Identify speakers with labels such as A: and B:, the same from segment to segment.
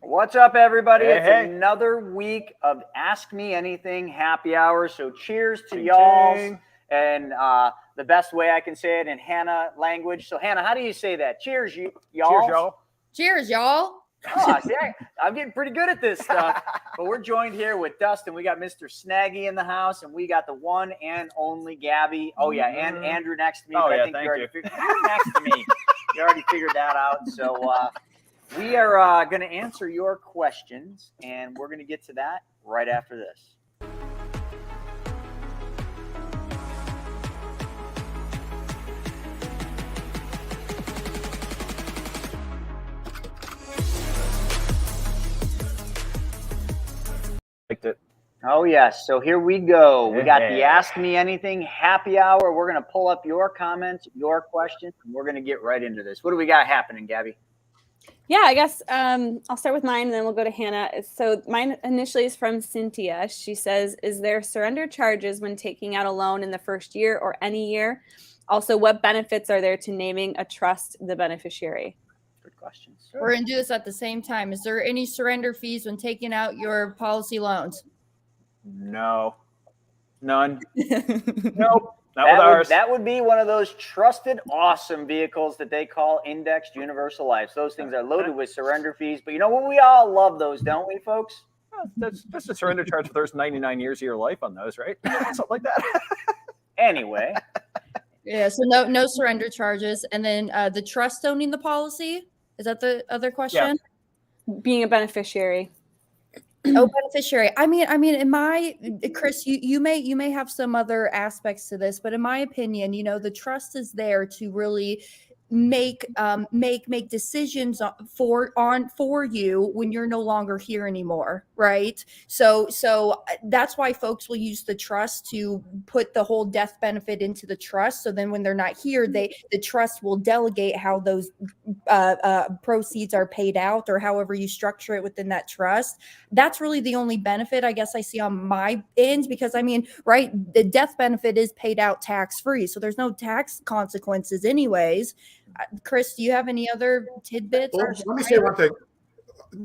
A: What's up, everybody?
B: Hey,
A: it's another week of Ask Me Anything happy hour. So cheers to y'all. And the best way I can say it in Hannah language. So Hannah, how do you say that? Cheers, y'all.
B: Cheers, y'all.
C: Cheers, y'all.
A: Oh, see, I'm getting pretty good at this stuff. But we're joined here with Dustin. We got Mr. Snaggy in the house, and we got the one and only Gabby. Oh, yeah, and Andrew next to me.
B: Oh,
A: I
B: yeah,
A: think
B: thank
A: you already
B: you.
A: You're next to me. You already figured that out. So we are going to answer your questions, and we're going to get to that right after this.
B: Liked it.
A: Oh, yes. So here we go. We got the Ask Me Anything happy hour. We're going to pull up your comments, your questions, and we're going to get right into this. What do we got happening, Gabby?
D: Yeah, I guess I'll start with mine and then we'll go to Hannah. So mine initially is from Cynthia. She says, is there surrender charges when taking out a loan in the first year or any year? Also, what benefits are there to naming a trust the beneficiary?
A: Good questions.
C: We're going to do this at the same time. Is there any surrender fees when taking out your policy loans?
B: No. None. Nope. Not with ours.
A: That would be one of those trusted, awesome vehicles that they call indexed universal life. Those things are loaded with surrender fees. But you know what? We all love those, don't we, folks?
B: That's just a surrender charge for the first 99 years of your life on those, right? Something like that.
A: Anyway.
C: Yeah, so no surrender charges. And then the trust owning the policy, is that the other question?
D: Yeah. Being a beneficiary.
C: Oh, beneficiary. I mean, in my Chris, you may have some other aspects to this, but in my opinion, the trust is there to really make decisions for you when you're no longer here anymore, right? So that's why folks will use the trust to put the whole death benefit into the trust. So then when they're not here, the trust will delegate how those proceeds are paid out, or however you structure it within that trust. That's really the only benefit I guess I see on my end, because right, the death benefit is paid out tax-free, so there's no tax consequences anyways. Chris, do you have any other tidbits?
E: Well, let me say one thing.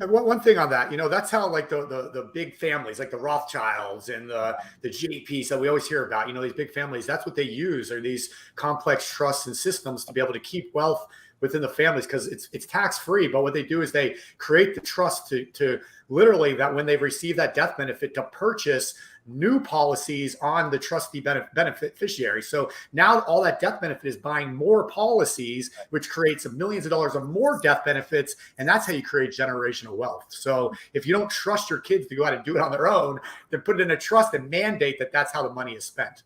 E: One thing on that, that's how like the big families, like the Rothschilds and the JPs that we always hear about, these big families, that's what they use, are these complex trusts and systems to be able to keep wealth within the families, because it's tax-free. But what they do is they create the trust to literally, that when they receive that death benefit, to purchase new policies on the trustee beneficiary. So now all that death benefit is buying more policies, which creates millions of dollars of more death benefits. And that's how you create generational wealth. So if you don't trust your kids to go out and do it on their own, then put it in a trust and mandate that that's how the money is spent.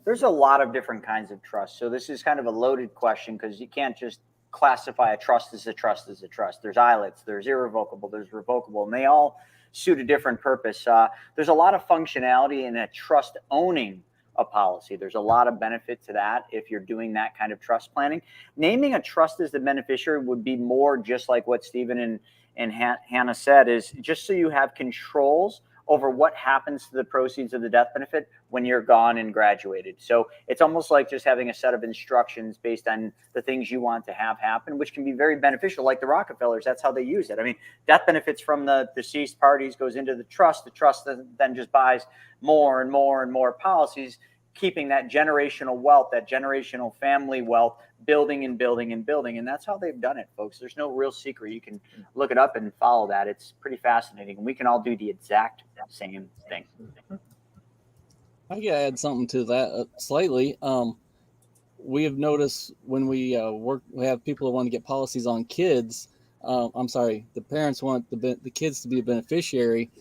A: There's a lot of different kinds of trust. So this is kind of a loaded question, because you can't just classify a trust as a trust as a trust. There's ILITs, there's irrevocable, there's revocable, and they all suit a different purpose. There's a lot of functionality in a trust owning a policy. There's a lot of benefit to that if you're doing that kind of trust planning. Naming a trust as the beneficiary would be more just like what Stephen and Hannah said, is just so you have controls over what happens to the proceeds of the death benefit when you're gone and graduated. So it's almost like just having a set of instructions based on the things you want to have happen, which can be very beneficial. Like the Rockefellers, that's how they use it. I mean, death benefits from the deceased parties goes into the trust. The trust then just buys more and more and more policies, keeping that generational wealth, that generational family wealth, building and building and building. And that's how they've done it, folks. There's no real secret. You can look it up and follow that. It's pretty fascinating. And we can all do the exact same thing.
F: I can add something to that slightly. We have noticed when we have people who want to get policies on kids. The parents want the kids to be a beneficiary.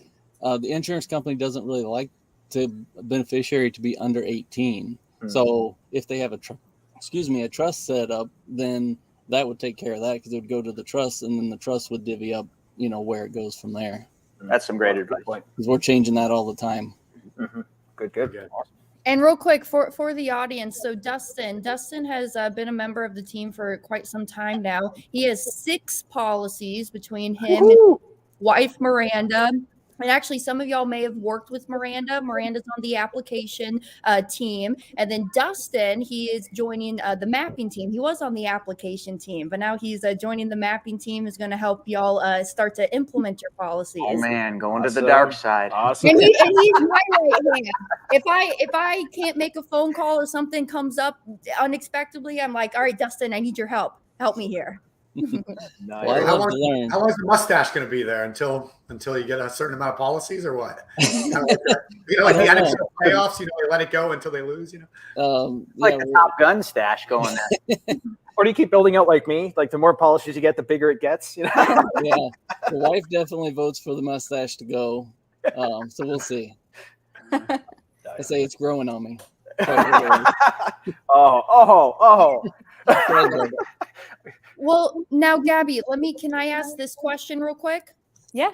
F: The insurance company doesn't really like the beneficiary to be under 18. Mm-hmm. So if they have a trust set up, then that would take care of that, because it would go to the trust, and then the trust would divvy up, where it goes from there.
A: That's some great advice.
F: Because we're changing that all the time.
A: Mm-hmm. Good.
C: Awesome. And real quick for the audience, so Dustin has been a member of the team for quite some time now. He has 6 policies between him and wife Miranda, And actually, some of y'all may have worked with Miranda. Miranda's on the application team. And then Dustin, he is joining the mapping team. He was on the application team, but now he's joining the mapping team, is going to help y'all start to implement your policies.
A: Oh man, going to the
B: Awesome.
A: dark side.
B: Awesome.
C: And he's my right hand. If I can't make a phone call or something comes up unexpectedly, I'm like, all right, Dustin, I need your help. Help me here.
B: Nice.
F: Well, I
E: How
F: love to learn.
E: long is the mustache going to be there until you get a certain amount of policies, or what? Kind of like that. Like the NFL playoffs, they let it go until they lose.
A: Like the Top Gun stash going there.
B: Or do you keep building out like me? Like the more policies you get, the bigger it gets.
F: Yeah, the wife definitely votes for the mustache to go. So we'll see. I say it's growing on me.
B: Oh.
C: Well, now, Gabby, can I ask this question real quick?
D: Yeah.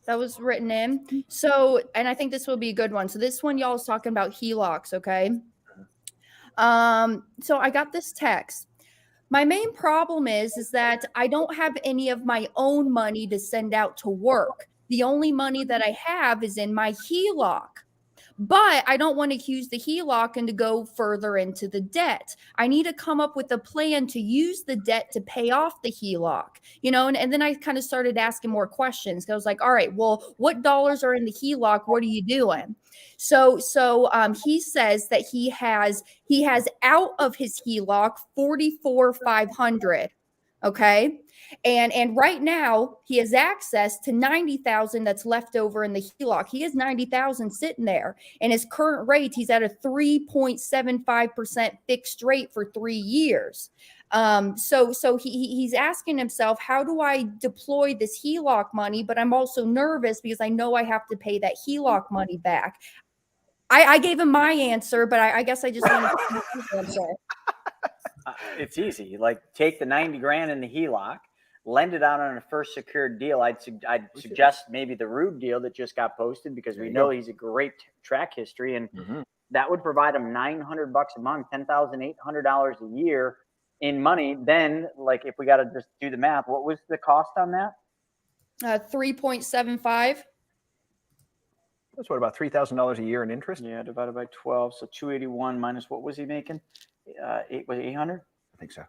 C: That was written in. So, and I think this will be a good one. So this one, y'all was talking about HELOCs, okay? So I got this text. My main problem is that I don't have any of my own money to send out to work. The only money that I have is in my HELOC. But I don't want to use the HELOC and to go further into the debt. I need to come up with a plan to use the debt to pay off the HELOC, and then I kind of started asking more questions. I was like, all right, well, what dollars are in the HELOC? What are you doing? So he says that he has out of his HELOC $44,500. Okay. And right now he has access to 90,000 that's left over in the HELOC. He has 90,000 sitting there, and his current rate, he's at a 3.75% fixed rate for 3 years. So he's asking himself, how do I deploy this HELOC money? But I'm also nervous because I know I have to pay that HELOC money back. I gave him my answer, but I guess I just want to answer.
A: It's easy. Like, take the 90 grand in the HELOC, lend it out on a first secured deal. I'd suggest maybe the Rude deal that just got posted, because we know he's a great track history, and that would provide him $900 a month, $10,800 a year in money. Then, like, if we got to just do the math, what was the cost on that?
C: 3.75.
B: That's what, about $3,000 a year in interest?
A: Yeah, divided by 12, so 281 minus what was he making? 800.
B: I think so.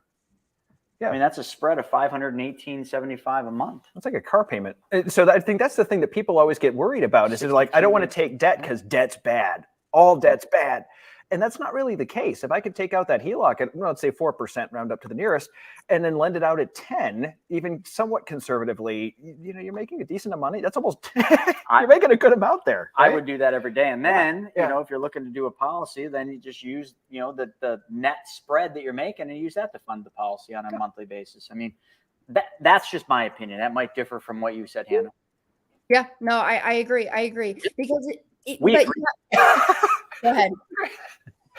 A: Yeah, I mean, that's a spread of $518.75 a month.
B: That's like a car payment. So I think that's the thing that people always get worried about is they're like, I don't want to take debt because debt's bad. All debt's bad. And that's not really the case. If I could take out that HELOC at, let's say 4%, round up to the nearest, and then lend it out at 10, even somewhat conservatively, you're making a decent amount of money. That's almost, you're making a good amount there. Right?
A: I would do that every day. And then, if you're looking to do a policy, then you just use, the net spread that you're making and use that to fund the policy on a monthly basis. I mean, that's just my opinion. That might differ from what you said, Hannah.
C: Yeah, no, I agree. Because
A: we agree.
C: Go ahead.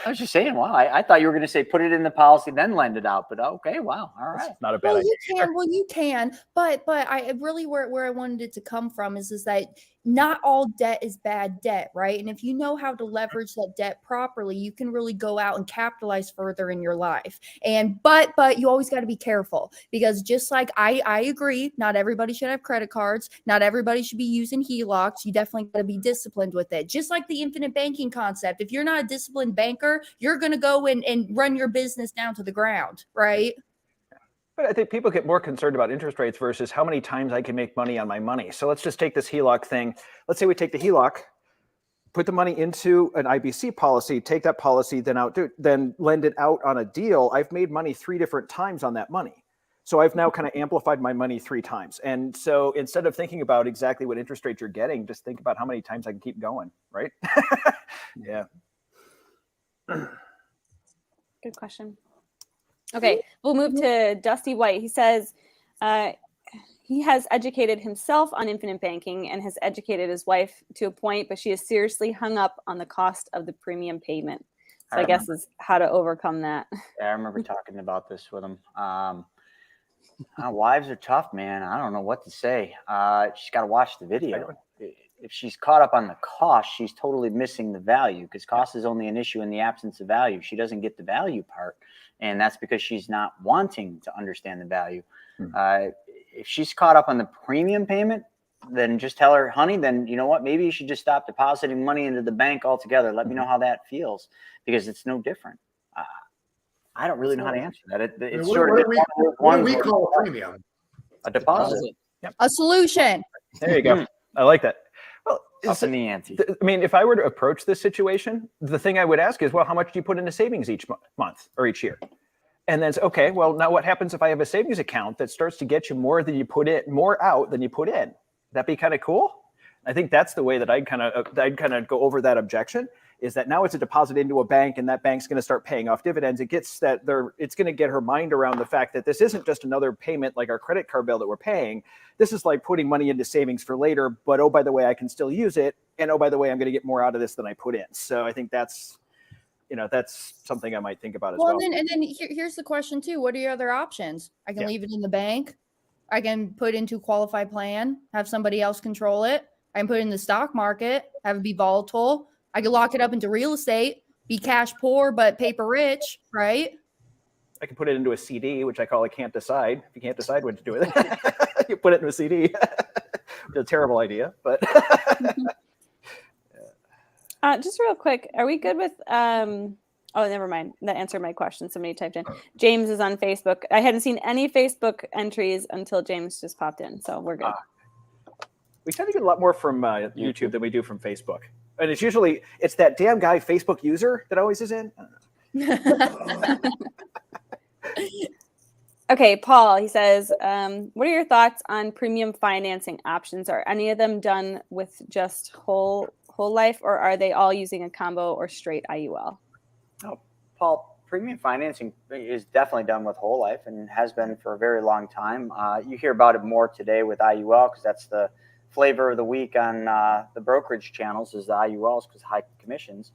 A: I was just saying, wow, I thought you were going to say put it in the policy, then lend it out. But okay, wow. All right.
B: That's not a bad idea.
C: You can. But I really, where I wanted it to come from is that not all debt is bad debt, right? And if you know how to leverage that debt properly, you can really go out and capitalize further in your life. But you always got to be careful, because just like I agree, not everybody should have credit cards. Not everybody should be using HELOCs. You definitely got to be disciplined with it. Just like the infinite banking concept. If you're not a disciplined banker, you're going to go and run your business down to the ground, right?
B: But I think people get more concerned about interest rates versus how many times I can make money on my money. So let's just take this HELOC thing. Let's say we take the HELOC, put the money into an IBC policy, take that policy, then lend it out on a deal. I've made money 3 different times on that money. So I've now kind of amplified my money 3 times. And so instead of thinking about exactly what interest rate you're getting, just think about how many times I can keep going, right? Yeah.
D: Good question. Okay, we'll move to Dusty White. He says he has educated himself on infinite banking and has educated his wife to a point, but she is seriously hung up on the cost of the premium payment. So I guess is how to overcome that.
A: Yeah, I remember talking about this with him. Wives are tough, man. I don't know what to say. She's got to watch the video. If she's caught up on the cost, she's totally missing the value, because cost is only an issue in the absence of value. She doesn't get the value part. And that's because she's not wanting to understand the value. If she's caught up on the premium payment, then just tell her, honey, then you know what? Maybe you should just stop depositing money into the bank altogether. Let me know how that feels, because it's no different. I don't really know how to answer that. It's
E: what,
A: sort of
E: what do we call a premium?
A: a deposit.
C: A solution.
B: There you go. I like that. Well,
A: Up in the ante.
B: I mean, if I were to approach this situation, the thing I would ask is, well, how much do you put into savings each month or each year? And then it's okay. Well, now what happens if I have a savings account that starts to get you more than you put in, more out than you put in? That'd be kind of cool. I think that's the way that I'd kind of go over that objection. Is that now it's a deposit into a bank, and that bank's going to start paying off dividends. It's going to get her mind around the fact that this isn't just another payment like our credit card bill that we're paying. This is like putting money into savings for later, but oh, by the way, I can still use it. And oh, by the way, I'm going to get more out of this than I put in. So I think that's something I might think about as well.
C: And then here's the question too. What are your other options? I can leave it in the bank. I can put into a qualified plan, have somebody else control it. I can put it in the stock market, have it be volatile. I could lock it up into real estate, be cash poor, but paper rich, right?
B: I could put it into a CD, which I call a can't decide. If you can't decide what to do with it, you put it in a CD. It's a terrible idea, but.
D: Just real quick, are we good with, oh, never mind. That answered my question. Somebody typed in. James is on Facebook. I hadn't seen any Facebook entries until James just popped in, so we're good.
B: We tend to get a lot more from YouTube than we do from Facebook. And it's that damn guy Facebook user that always is in.
D: Okay, Paul, he says, what are your thoughts on premium financing options? Are any of them done with just whole life, or are they all using a combo or straight IUL?
A: Oh, Paul, premium financing is definitely done with whole life and has been for a very long time. You hear about it more today with IUL because that's the flavor of the week on the brokerage channels is the IULs because high commissions.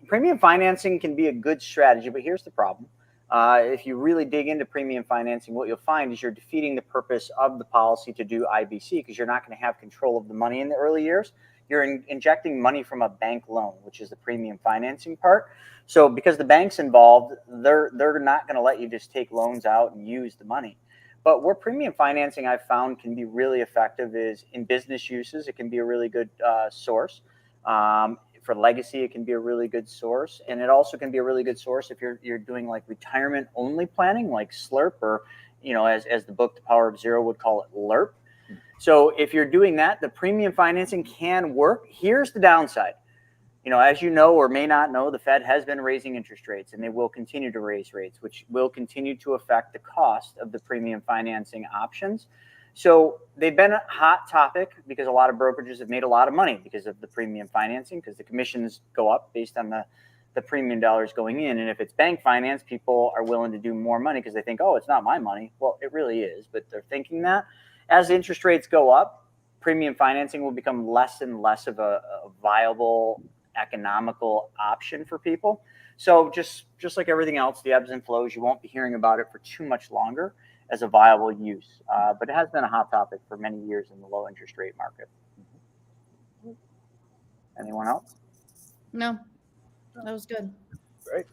A: Premium financing can be a good strategy, but here's the problem. If you really dig into premium financing, what you'll find is you're defeating the purpose of the policy to do IBC because you're not going to have control of the money in the early years. You're injecting money from a bank loan, which is the premium financing part. So because the bank's involved, they're not going to let you just take loans out and use the money. But where premium financing I've found can be really effective is in business uses. It can be a really good source. For legacy, it can be a really good source. And it also can be a really good source if you're doing like retirement only planning, like SLRP, or, as the book, The Power of Zero would call it, LRP. So if you're doing that, the premium financing can work. Here's the downside. As you know or may not know, the Fed has been raising interest rates, and they will continue to raise rates, which will continue to affect the cost of the premium financing options. So they've been a hot topic because a lot of brokerages have made a lot of money because of the premium financing, because the commissions go up based on the premium dollars going in. And if it's bank finance, people are willing to do more money because they think, oh, it's not my money. Well, it really is, but they're thinking that. As interest rates go up, premium financing will become less and less of a viable economical option for people. So just like everything else, the ebbs and flows, you won't be hearing about it for too much longer as a viable use. But it has been a hot topic for many years in the low interest rate market. Anyone else?
C: No, that was good.
B: Right.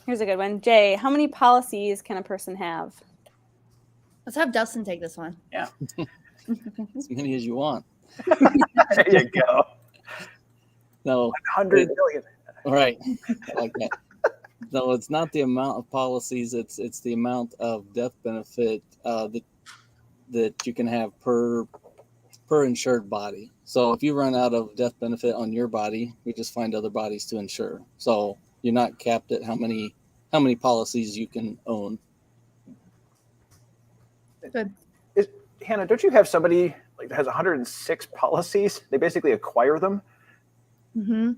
D: Here's a good one. Jay, how many policies can a person have?
C: Let's have Dustin take this one.
A: Yeah.
F: As many as you want.
B: There you go.
F: No,
B: 100 million.
F: Right. Like that. No, it's not the amount of policies. It's the amount of death benefit that you can have per insured body. So if you run out of death benefit on your body, we just find other bodies to insure. So you're not capped at how many policies you can own.
C: Good.
B: Hannah, don't you have somebody like that has 106 policies? They basically acquire them.
C: Mm-hmm.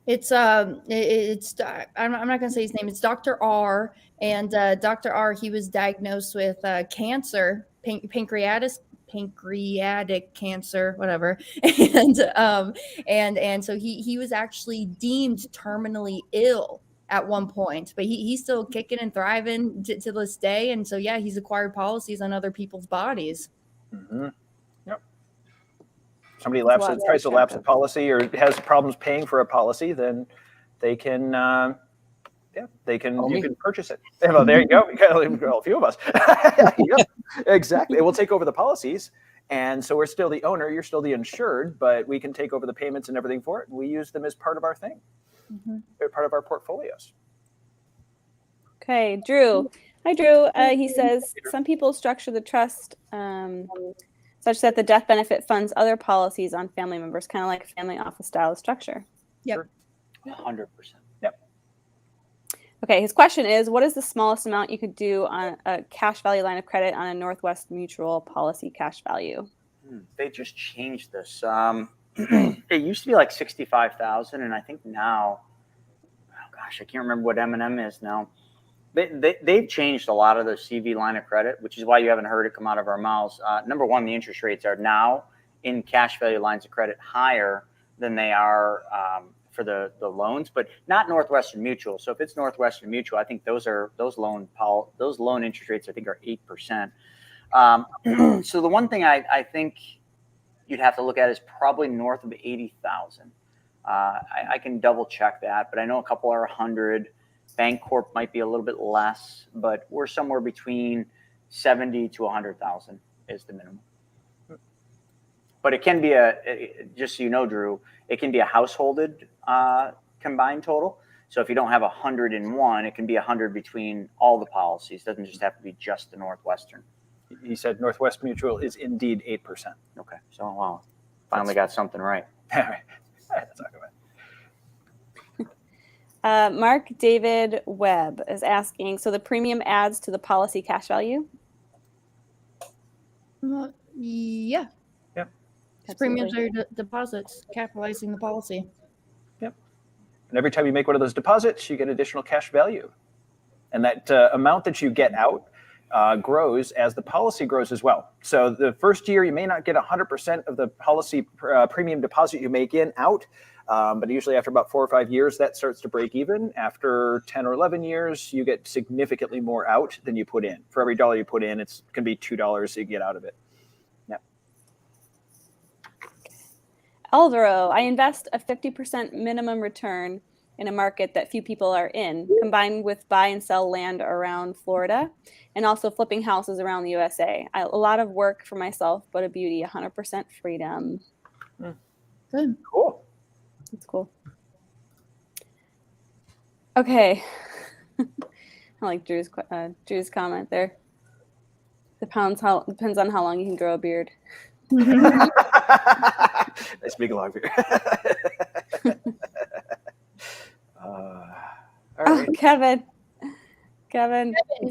C: It's I'm not gonna say his name. It's Dr. R. And Dr. R. He was diagnosed with cancer, pancreatic cancer, whatever. And so he was actually deemed terminally ill at one point, but he's still kicking and thriving to this day. And so yeah, he's acquired policies on other people's bodies.
B: Mm-hmm. Yep. Somebody tries to lapse a policy or has problems paying for a policy, then they can, you can purchase it. Well, there you go. You got a few of us. Yep. Exactly. We'll take over the policies, And so we're still the owner, you're still the insured, but we can take over the payments and everything for it. And we use them as part of our thing. They're part of our portfolios.
D: Okay, Drew. Hi, Drew. He says some people structure the trust such that the death benefit funds other policies on family members, kind of like a family office style structure.
C: Yep.
A: 100%.
B: Yep.
D: Okay, his question is, what is the smallest amount you could do on a cash value line of credit on a Northwest Mutual policy cash value?
A: They just changed this. It used to be like 65,000, and I think now, oh gosh, I can't remember what M&M is now. They've changed a lot of the CV line of credit, which is why you haven't heard it come out of our mouths. Number one, the interest rates are now in cash value lines of credit higher than they are for the loans, but not Northwestern Mutual. So if it's Northwestern Mutual, I think those loan interest rates I think are 8%. So the one thing I think you'd have to look at is probably north of 80,000. I can double check that, but I know a couple are 100. Bancorp might be a little bit less, but we're somewhere between 70 to 100,000 is the minimum. But it can be just so you know, Drew, it can be a householded combined total. So if you don't have 100 in one, it can be 100 between all the policies. It doesn't just have to be just the Northwestern.
B: He said Northwest Mutual is indeed 8%.
A: Okay, so wow, finally got something right.
B: Let's talk about it.
D: Mark David Webb is asking, so the premium adds to the policy cash value?
C: Yeah.
B: Yep.
C: Premiums are deposits, capitalizing the policy.
B: Yep. And every time you make one of those deposits, you get additional cash value. And that amount that you get out grows as the policy grows as well. So the first year, you may not get 100% of the policy premium deposit you make out. But usually after about 4 or 5 years, that starts to break even. After 10 or 11 years, you get significantly more out than you put in. For every dollar you put in, it's going to be $2 you get out of it. Yeah.
D: Alvaro, I invest a 50% minimum return in a market that few people are in, combined with buy and sell land around Florida, and also flipping houses around the USA. A lot of work for myself, but a beauty, 100% freedom.
C: Good.
B: Cool.
D: That's cool. Okay. I like Drew's comment there. Depends on how long you can grow a beard.
B: Nice big long beard. All right.
D: Kevin,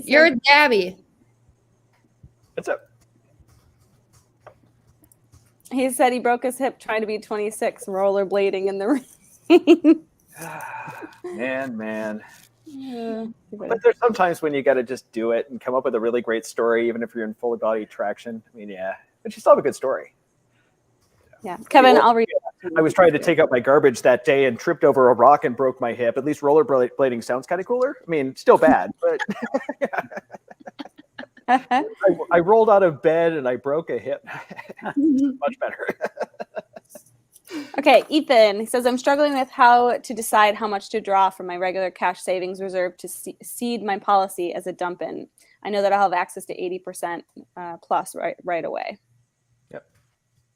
C: you're a Gabby.
B: What's up?
D: He said he broke his hip trying to be 26, rollerblading in the rain.
B: Man.
D: Yeah.
B: But there's sometimes when you got to just do it and come up with a really great story, even if you're in full body traction. I mean, yeah, but you still have a good story.
D: Yeah, Kevin, I'll read.
B: I was trying to take out my garbage that day and tripped over a rock and broke my hip. At least rollerblading sounds kind of cooler. I mean, still bad, but I rolled out of bed and I broke a hip. Much better.
D: Okay, Ethan, he says, I'm struggling with how to decide how much to draw from my regular cash savings reserve to seed my policy as a dump in. I know that I'll have access to 80% plus right away.
B: Yep.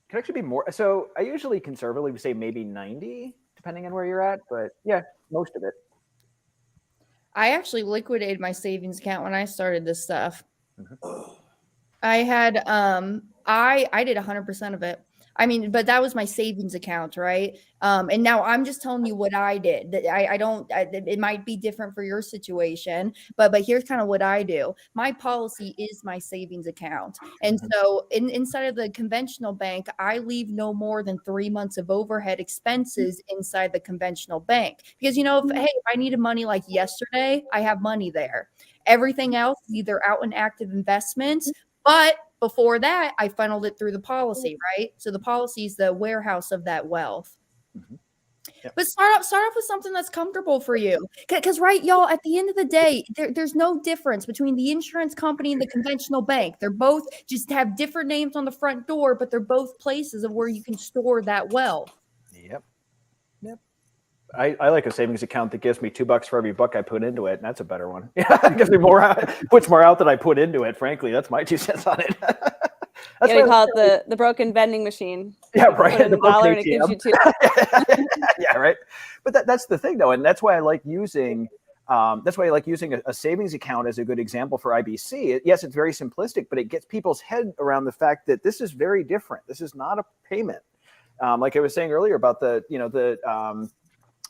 B: Could actually be more. So I usually conservatively say maybe 90, depending on where you're at. But yeah, most of it.
C: I actually liquidated my savings account when I started this stuff.
B: Mm-hmm.
C: I had I did 100% of it. I mean, but that was my savings account, right? And now I'm just telling you what I did. It might be different for your situation, but here's kind of what I do. My policy is my savings account. And so inside of the conventional bank, I leave no more than 3 months of overhead expenses inside the conventional bank. Because, if I needed money like yesterday, I have money there. Everything else is either out in active investments, but before that, I funneled it through the policy, right? So the policy is the warehouse of that wealth.
B: Mm-hmm. Yep.
C: But start off with something that's comfortable for you. Because, right, y'all, at the end of the day, there's no difference between the insurance company and the conventional bank. They're both just have different names on the front door, but they're both places of where you can store that wealth.
B: Yep. I like a savings account that gives me $2 for every buck I put into it, and that's a better one. Yeah, it gives me more, puts more out than I put into it. Frankly, that's my 2 cents on it. That's
D: we
B: why
D: call it the broken vending machine.
B: Yeah,
D: You
B: right.
D: Put in
B: The
D: a dollar
B: broken
D: and it gives you two.
B: Yeah, right. But that's the thing, though, and that's why I like using. That's why I like using a savings account as a good example for IBC. Yes, it's very simplistic, but it gets people's head around the fact that this is very different. This is not a payment. Like I was saying earlier about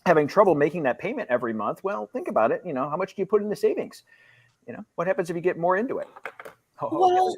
B: having trouble making that payment every month. Well, think about it. How much do you put into savings? What happens if you get more into it?
C: Well,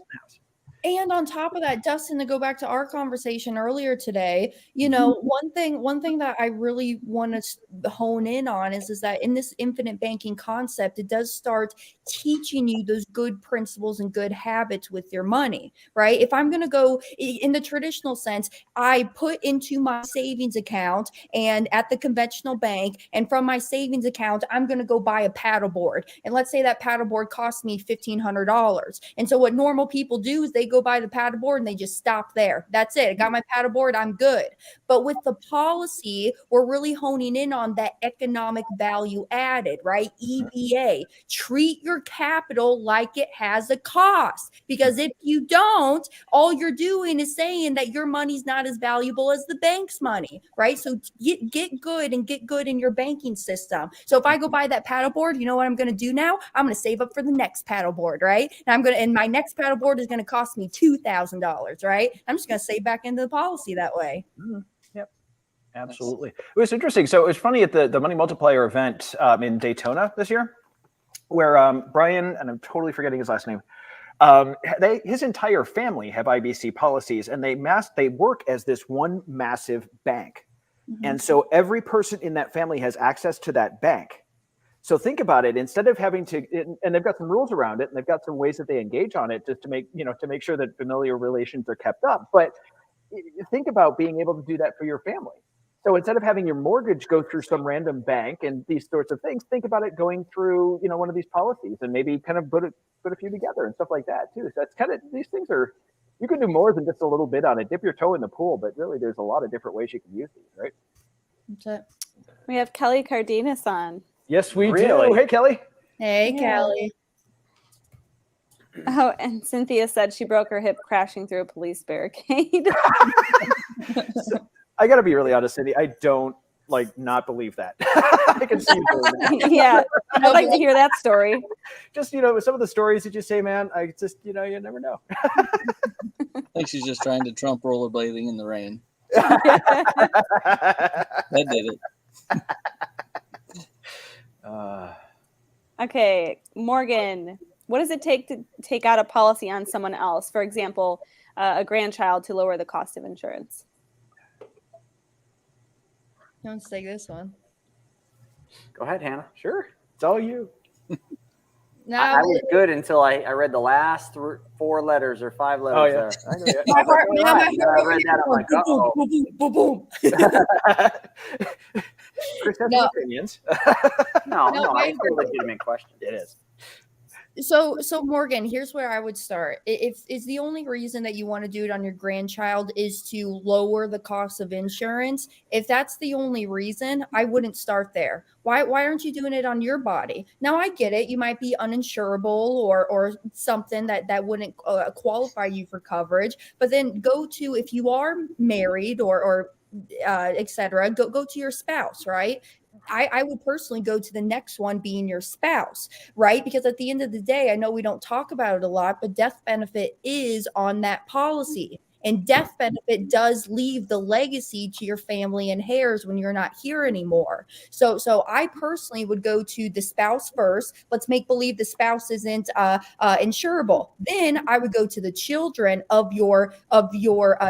C: and on top of that, Dustin, to go back to our conversation earlier today, one thing that I really want to hone in on is that in this infinite banking concept, it does start teaching you those good principles and good habits with your money, right? If I'm going to go in the traditional sense, I put into my savings account and at the conventional bank, and from my savings account, I'm going to go buy a paddleboard. And let's say that paddleboard costs me $1,500. And so what normal people do is they go buy the paddleboard and they just stop there. That's it. I got my paddleboard. I'm good. But with the policy, we're really honing in on that economic value added, right? EVA. Treat your capital like it has a cost. Because if you don't, all you're doing is saying that your money's not as valuable as the bank's money, right? So get good and get good in your banking system. So if I go buy that paddleboard, you know what I'm going to do now? I'm going to save up for the next paddleboard, right? And my next paddleboard is going to cost me $2,000, right? I'm just going to save back into the policy that way.
B: Yep, absolutely. It was interesting. So it was funny at the Money Multiplier event in Daytona this year, where Brian, and I'm totally forgetting his last name, his entire family have IBC policies, and they work as this one massive bank. Mm-hmm. And so every person in that family has access to that bank. So think about it. Instead of having to, and they've got some rules around it, and they've got some ways that they engage on it, just to make sure that familiar relations are kept up. But think about being able to do that for your family. So instead of having your mortgage go through some random bank and these sorts of things, think about it going through one of these policies, and maybe kind of put a few together and stuff like that too. So that's kind of, these things are, you can do more than just a little bit on it. Dip your toe in the pool, but really there's a lot of different ways you can use these, right?
C: That's it.
D: We have Kelly Cardenas on.
B: Yes, we do. Hey, Kelly.
C: Hey, Kelly.
D: Oh, and Cynthia said she broke her hip crashing through a police barricade.
B: So, I got to be really honest, Cindy. I don't not believe that. I can see you doing that.
D: Yeah, I'd like to hear that story.
B: Just some of the stories that you say, man. I just you never know.
F: I think she's just trying to trump rollerblading in the rain. That did it.
D: Okay, Morgan, what does it take to take out a policy on someone else? For example, a grandchild, to lower the cost of insurance.
C: Who wants to take this one?
A: Go ahead, Hannah.
B: Sure, it's all you.
C: No,
A: I was good until I read the last 4 letters or 5 letters.
B: Oh, yeah.
A: There.
C: My heart,
A: I read that. I'm like, uh-oh.
C: boom, boom.
B: Chris has
C: No.
B: opinions.
A: No,
C: I
A: it's a legitimate question.
B: It is.
C: So Morgan, here's where I would start. If is the only reason that you want to do it on your grandchild is to lower the cost of insurance, if that's the only reason, I wouldn't start there. Why aren't you doing it on your body? Now I get it. You might be uninsurable or something that wouldn't qualify you for coverage. But then go to, if you are married or etc., go to your spouse, right? I would personally go to the next one being your spouse, right? Because at the end of the day, I know we don't talk about it a lot, but death benefit is on that policy. And death benefit does leave the legacy to your family and heirs when you're not here anymore. So I personally would go to the spouse first. Let's make believe the spouse isn't insurable. Then I would go to the children of your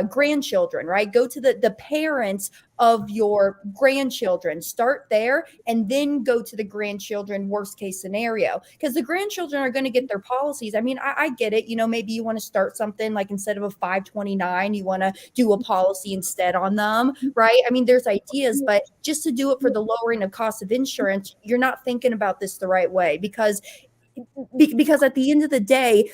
C: grandchildren, right? Go to the parents of your grandchildren. Start there and then go to the grandchildren, worst case scenario, because the grandchildren are going to get their policies. I mean, I get it. Maybe you want to start something like, instead of a 529, you want to do a policy instead on them, right? I mean, there's ideas, but just to do it for the lowering of cost of insurance, you're not thinking about this the right way, because at the end of the day,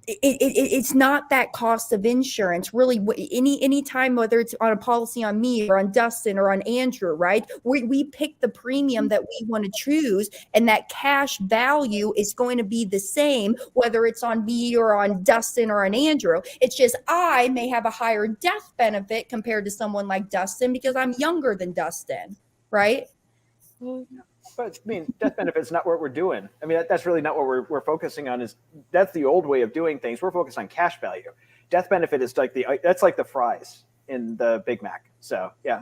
C: it's not that cost of insurance really. Any time, whether it's on a policy on me or on Dustin or on Andrew, right, we pick the premium that we want to choose, and that cash value is going to be the same whether it's on me or on Dustin or on Andrew. It's just I may have a higher death benefit compared to someone like Dustin because I'm younger than Dustin, right?
B: But I mean, death benefit's not what we're doing. I mean, that's really not what we're focusing on. Is that's the old way of doing things. We're focused on cash value. Death benefit is like that's like the fries in the Big Mac. So yeah,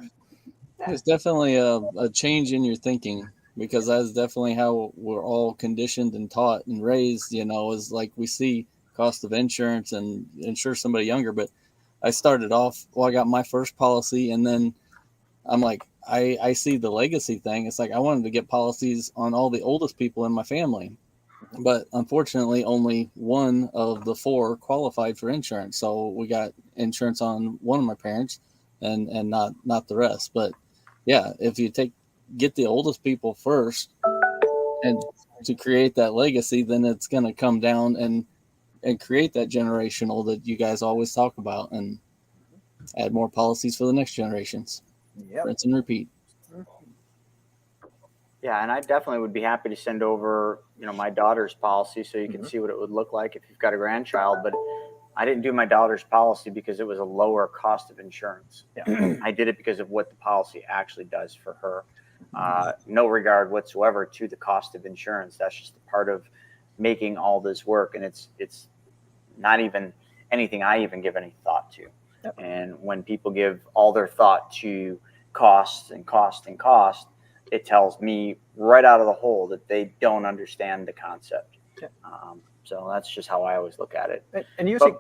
F: It's definitely a change in your thinking, because that's definitely how we're all conditioned and taught and raised. Is like we see cost of insurance and insure somebody younger. But I started off, I got my first policy, and then I'm like, I see the legacy thing. It's like I wanted to get policies on all the oldest people in my family, but unfortunately only one of the four qualified for insurance. So we got insurance on one of my parents and not the rest. But yeah, if you get the oldest people first and to create that legacy, then it's going to come down and create that generational that you guys always talk about, and add more policies for the next generations.
B: Yep.
F: Rinse and repeat.
A: Yeah, and I definitely would be happy to send over, my daughter's policy so you can see what it would look like if you've got a grandchild. But I didn't do my daughter's policy because it was a lower cost of insurance.
B: Yeah.
A: I did it because of what the policy actually does for her. No regard whatsoever to the cost of insurance. That's just a part of making all this work, and it's not even anything I even give any thought to.
B: Yep.
A: And when people give all their thought to costs and cost and cost, it tells me right out of the hole that they don't understand the concept.
B: Yep.
A: So that's just how I always look at it.
B: And using,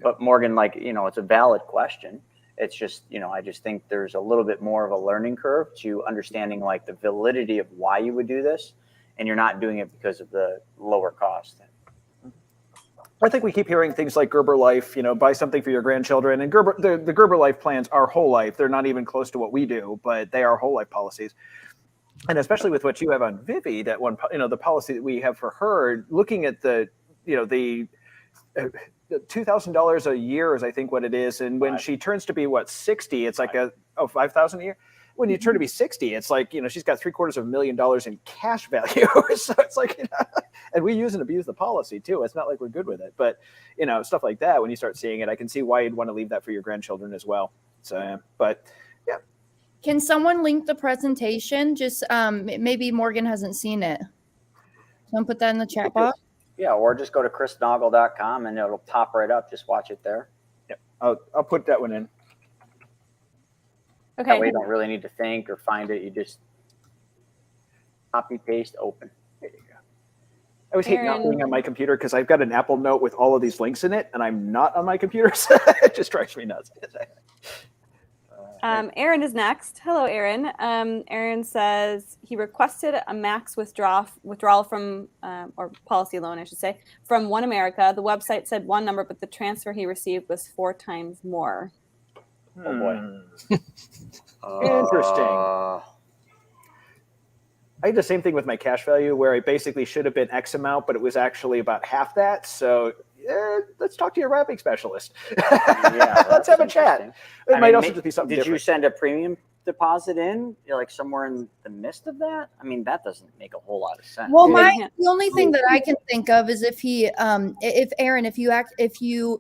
A: But Morgan, it's a valid question. It's just, I just think there's a little bit more of a learning curve to understanding like the validity of why you would do this, and you're not doing it because of the lower cost.
B: I think we keep hearing things like Gerber Life, buy something for your grandchildren. And the Gerber Life plans are whole life. They're not even close to what we do, but they are whole life policies. And especially with what you have on Vivi, that one, the policy that we have for her, looking at the $2,000 a year is, I think, what it is. And when she turns to be 60, it's like $5,000 a year. When you turn to be 60, it's like, she's got $750,000 in cash value. So it's like, and we use and abuse the policy too. It's not like we're good with it, but stuff like that, when you start seeing it, I can see why you'd want to leave that for your grandchildren as well. So, but yeah.
C: Can someone link the presentation? Just maybe Morgan hasn't seen it. Someone put that in the chat box.
A: Yeah, or just go to chrisnoggle.com and it'll pop right up. Just watch it there.
B: Yep. I'll put that one in.
D: Okay.
A: That way you don't really need to think or find it. You just copy, paste, open. There you go.
B: I always hate not being on my computer because I've got an Apple Note with all of these links in it, and I'm not on my computer, so it just drives me nuts.
D: Aaron is next. Hello, Aaron. Aaron says he requested a max withdrawal from, or policy loan, I should say, from One America. The website said one number, but the transfer he received was 4 times more.
A: Oh boy.
B: Interesting. I had the same thing with my cash value where I basically should have been X amount, but it was actually about half that. So let's talk to your wrapping specialist.
A: Yeah,
B: let's have a chat. It might also just be something
A: Did
B: different.
A: you send a premium deposit in? You're like somewhere in the midst of that? I mean, that doesn't make a whole lot of sense.
C: Well, the only thing that I can think of is if Aaron,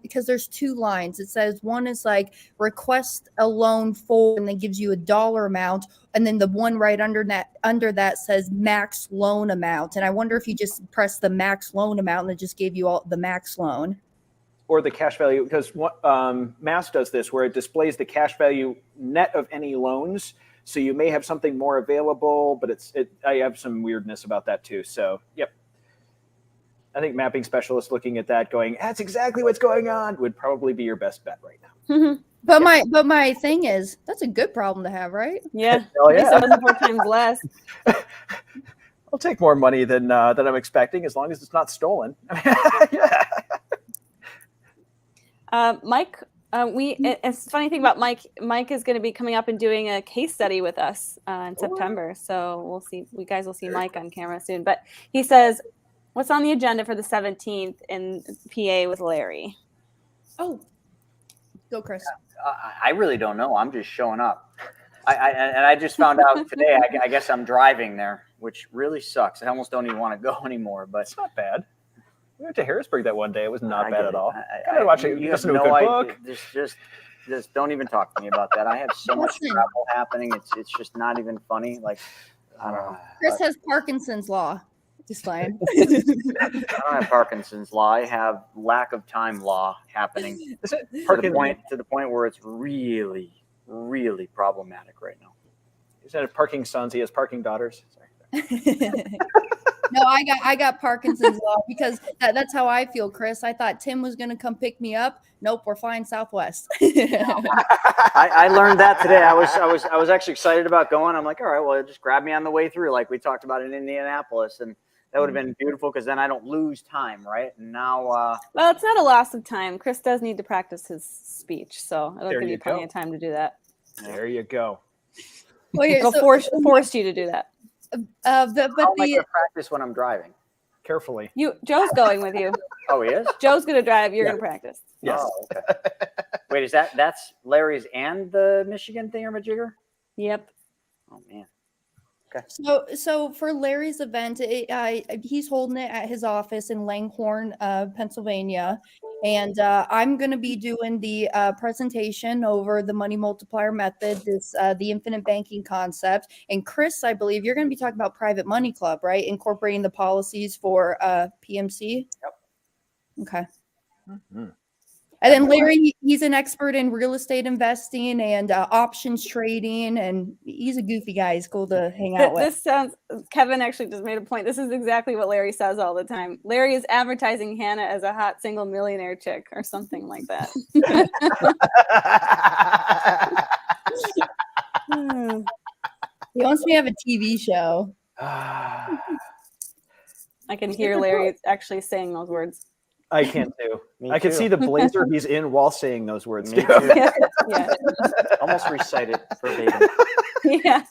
C: because there's 2 lines. It says one is like request a loan for, and then gives you a dollar amount, and then the one right under that says max loan amount. And I wonder if you just press the max loan amount and it just gave you all the max loan.
B: Or the cash value, because Mass does this where it displays the cash value net of any loans. So you may have something more available, but I have some weirdness about that too. So, yep. I think mapping specialists looking at that going, that's exactly what's going on, would probably be your best bet right now.
C: But my thing is, that's a good problem to have, right?
D: Yeah.
B: Hell yeah.
D: At least it wasn't 4 times less.
B: I'll take more money than I'm expecting as long as it's not stolen. Yeah.
D: Mike, it's a funny thing about Mike. Mike is going to be coming up and doing a case study with us in September. So we'll see. You guys will see Mike on camera soon. But he says, What's on the agenda for the 17th in PA with Larry?
C: Oh, go, Chris.
A: I really don't know. I'm just showing up. I just found out today. I guess I'm driving there, which really sucks. I almost don't even want to go anymore. But
B: It's not bad. We went to Harrisburg that one day. It was not bad at all.
A: I
B: I watch it.
A: You
B: Listen
A: have
B: to a
A: no
B: good
A: idea.
B: book.
A: Just don't even talk to me about that. I have so much
C: Listen.
A: travel happening. It's just not even funny. Like, I don't know.
C: Chris has Parkinson's law. Just fine.
A: I don't have Parkinson's law. I have lack of time law happening
B: Is it
A: to
B: parking?
A: the point where it's really, really problematic right now.
B: Is that a parking sons? He has parking daughters. Sorry.
C: No, I got Parkinson's law because that's how I feel, Chris. I thought Tim was gonna come pick me up. Nope, we're flying Southwest.
A: I learned that today. I was actually excited about going. I'm like, all right, well, just grab me on the way through, like we talked about in Indianapolis, and that would have been beautiful because then I don't lose time, right? And now,
D: Well, it's not a loss of time. Chris does need to practice his speech, so it'll
B: There
D: give
B: you
D: you plenty
B: go.
D: of time to do that.
B: There you go.
C: Well, here,
D: It'll
C: so,
D: force you to do that.
A: how am I going to practice when I'm driving?
B: Carefully.
D: Joe's going with you.
A: Oh, he is?
D: Joe's gonna drive. You're gonna practice.
B: Yes.
A: Oh, okay. Wait, that's Larry's and the Michigan thingamajigger?
D: Yep.
A: Oh man.
C: So for Larry's event, he's holding it at his office in Langhorne, Pennsylvania, and I'm going to be doing the presentation over the money multiplier method, the infinite banking concept. And Chris, I believe you're going to be talking about private money club, right? Incorporating the policies for PMC.
A: Yep.
C: Okay.
B: Mm-hmm.
C: And then Larry, he's an expert in real estate investing and options trading, and he's a goofy guy. He's cool to hang out with.
D: This sounds. Kevin actually just made a point. This is exactly what Larry says all the time. Larry is advertising Hannah as a hot single millionaire chick or something like that.
C: He wants me to have a TV show.
D: I can hear Larry actually saying those words.
B: I can too.
A: Me
B: I can
A: too.
B: see the blazer he's in while saying those words
A: Me
B: too.
A: too.
D: Yeah.
A: Almost recite it verbatim.
D: Yeah.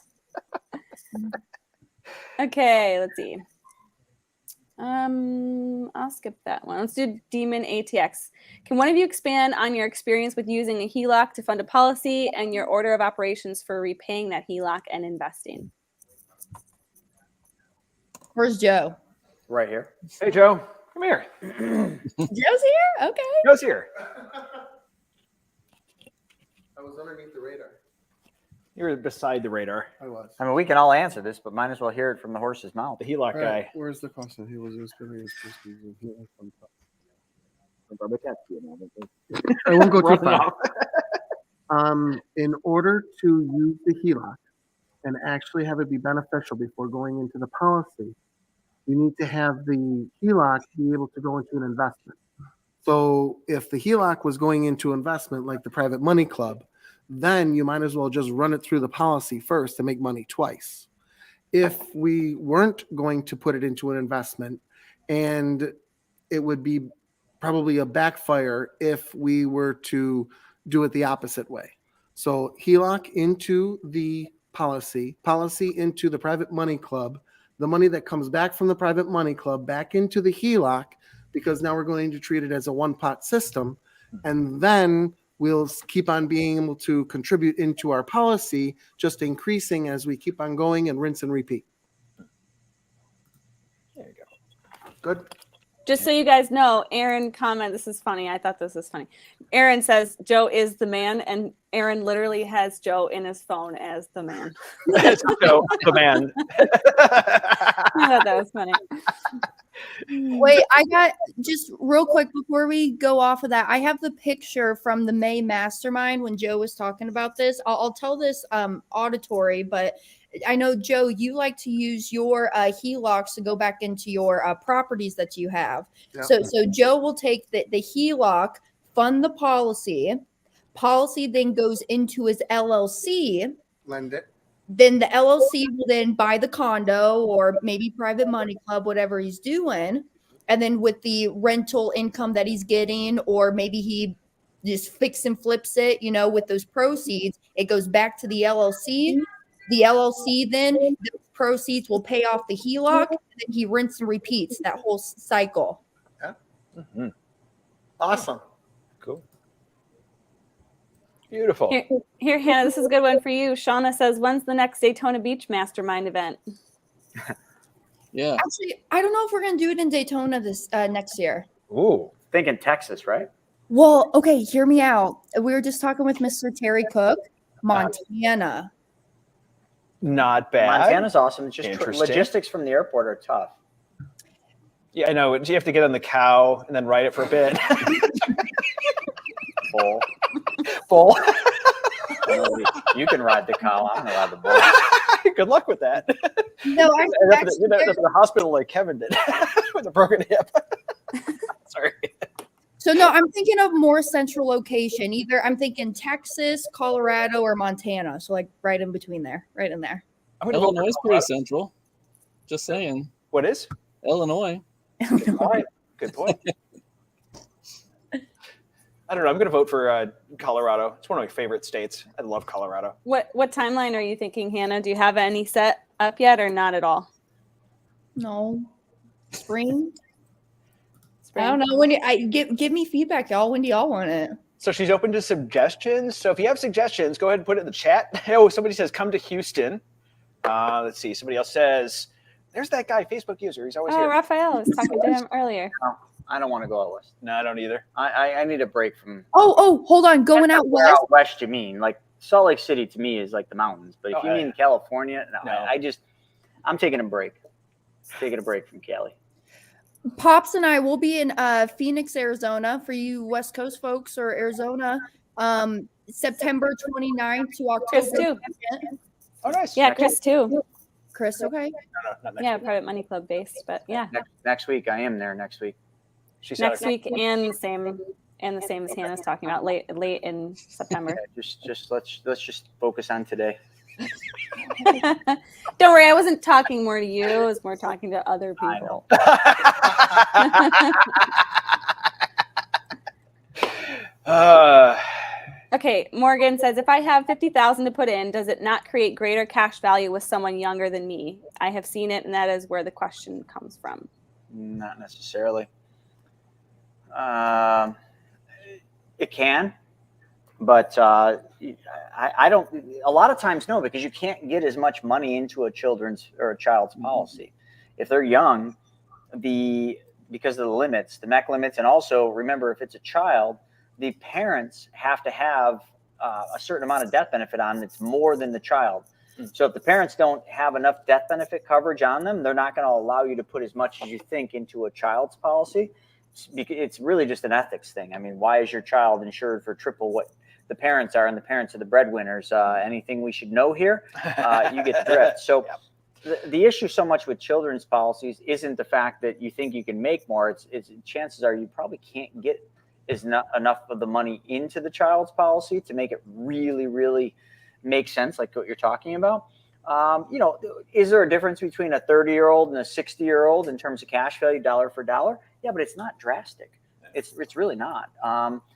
D: Okay, let's see. I'll skip that one. Let's do Demon ATX. Can one of you expand on your experience with using a HELOC to fund a policy and your order of operations for repaying that HELOC and investing?
C: Where's Joe?
A: Right here.
B: Hey Joe, come here.
C: Joe's here? Okay.
B: Joe's here.
G: I was underneath the radar.
B: You were beside the radar.
G: I was.
A: I mean, we can all answer this, but might as well hear it from the horse's mouth.
B: The HELOC
G: All
B: guy.
G: right, where's the question? He was spending his first season. I won't go too far. In order to use the HELOC and actually have it be beneficial before going into the policy, you need to have the HELOC be able to go into an investment. So if the HELOC was going into investment like the private money club, then you might as well just run it through the policy first to make money twice. If we weren't going to put it into an investment, and it would be probably a backfire if we were to do it the opposite way. So HELOC into the policy into the private money club, the money that comes back from the private money club back into the HELOC, because now we're going to treat it as a one-pot system, and then we'll keep on being able to contribute into our policy, just increasing as we keep on going and rinse and repeat.
B: There you go.
G: Good.
D: Just so you guys know, Aaron comment. This is funny. I thought this was funny. Aaron says Joe is the man, and Aaron literally has Joe in his phone as the man.
B: Joe, the man.
D: I thought that was funny.
C: Wait, I got just real quick before we go off of that. I have the picture from the May Mastermind when Joe was talking about this. I'll tell this auditory, but I know, Joe, you like to use your HELOCs to go back into your properties that you have.
G: Yeah.
C: So Joe will take the HELOC, fund the policy then goes into his LLC.
G: Lend it.
C: Then the LLC will then buy the condo or maybe private money club, whatever he's doing. And then with the rental income that he's getting, or maybe he just fix and flips it, with those proceeds, it goes back to the LLC. The LLC then, the proceeds will pay off the HELOC, and then he rinse and repeats that whole cycle.
E: Awesome.
B: Cool. Beautiful.
D: Here, Hannah, this is a good one for you. Shauna says, when's the next Daytona Beach Mastermind event?
F: Yeah.
C: Actually, I don't know if we're going to do it in Daytona this next year.
B: Ooh.
A: Thinking Texas, right?
C: Well, okay, hear me out. We were just talking with Mr. Terry Cook, Montana.
B: Not bad.
A: Montana's awesome. It's just
B: Interesting.
A: logistics from the airport are tough.
B: Yeah, I know. You have to get on the cow and then ride it for a bit.
A: Bull.
B: Bull.
A: You can ride the cow. I'm gonna ride the bull.
B: Good luck with that.
C: No,
B: You're at the hospital like Kevin did with a broken hip. Sorry.
C: so no, I'm thinking of more central location. Either I'm thinking Texas, Colorado, or Montana. So like right in between there, right in there.
B: I'm gonna vote for
F: Illinois is pretty central. Just saying.
B: What is?
F: Illinois.
B: Good point. Good point. I don't know. I'm going to vote for Colorado. It's one of my favorite states. I love Colorado.
D: What timeline are you thinking, Hannah? Do you have any set up yet or not at all?
C: No, spring.
D: Spring?
C: I don't know. When give me feedback, y'all. When do y'all want it?
B: So she's open to suggestions. So if you have suggestions, go ahead and put it in the chat. Oh, somebody says come to Houston. Let's see. Somebody else says, there's that guy, Facebook user. He's always
D: Oh,
B: here.
D: Raphael. I was talking to him earlier.
A: No, I don't want to go out west.
B: No, I don't either.
A: I need a break from.
C: Oh, hold on. Going out
A: Where
C: west.
A: out west you mean? Like Salt Lake City to me is like the mountains. But if
B: Oh,
A: you mean California,
B: No.
A: I'm taking a break. Taking a break from Cali.
C: Pops and I will be in Phoenix, Arizona for you West Coast folks or Arizona. September 29th to October
D: Chris, too.
C: 2nd.
B: Oh, nice.
D: Yeah, Chris, too.
C: Chris, okay.
B: No, not next
D: Yeah,
B: week.
D: Private Money Club based. But yeah,
A: Next week, I am there next week.
B: She said
D: next week and the same as Hannah's talking about late in September.
A: Yeah, just let's just focus on today.
D: Don't worry, I wasn't talking more to you. I was more talking to other
A: I
D: people.
B: know.
D: Okay, Morgan says, if I have 50,000 to put in, does it not create greater cash value with someone younger than me? I have seen it, and that is where the question comes from.
A: Not necessarily. It can, but I don't. A lot of times, no, because you can't get as much money into a children's or a child's policy if they're young. Because of the limits, the MEC limits, and also remember, if it's a child, the parents have to have a certain amount of death benefit on them. It's more than the child. So if the parents don't have enough death benefit coverage on them, they're not going to allow you to put as much as you think into a child's policy. It's really just an ethics thing. I mean, why is your child insured for triple what the parents are, and the parents are the breadwinners? Anything we should know here? You get the drift. So the issue so much with children's policies isn't the fact that you think you can make more. It's chances are you probably can't get enough of the money into the child's policy to make it really, really make sense, like what you're talking about. Is there a difference between a 30-year-old and a 60-year-old in terms of cash value, dollar for dollar? Yeah, but it's not drastic. It's really not.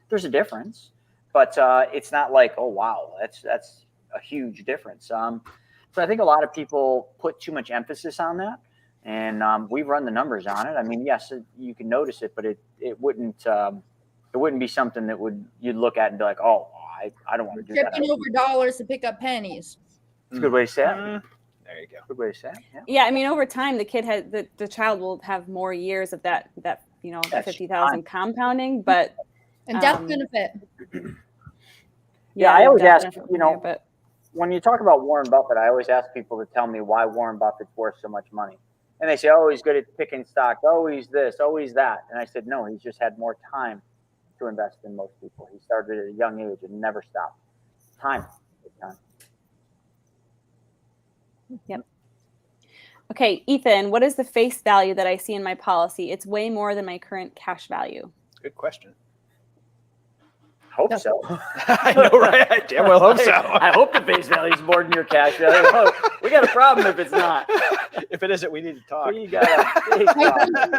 A: There's a difference, but it's not like, oh wow, that's a huge difference. So I think a lot of people put too much emphasis on that, and we've run the numbers on it. I mean, yes, you can notice it, but it wouldn't be something that you'd look at and be like, oh, I don't want to do that.
C: Tripping over dollars to pick up pennies.
A: It's a good way to say it.
B: There you go.
A: Good way to say it. Yeah.
D: Yeah, I mean, over time, the kid the child will have more years of that
A: That's
D: 50,000 compounding, but
C: And death benefit.
A: Yeah, I always
D: death
A: ask,
D: benefit from there, but
A: when you talk about Warren Buffett, I always ask people to tell me why Warren Buffett's worth so much money. And they say, oh, he's good at picking stocks. Oh, he's this. Oh, he's that. And I said, no, he's just had more time to invest than most people. He started at a young age and never stopped. Time.
D: Yep. Okay, Ethan, what is the face value that I see in my policy? It's way more than my current cash value.
B: Good question.
A: Hope so.
B: I know, right? I damn well hope so.
A: I hope the face value is more than your cash value. Oh, we got a problem if it's not.
B: If it isn't, we need to talk.
A: We got a big problem.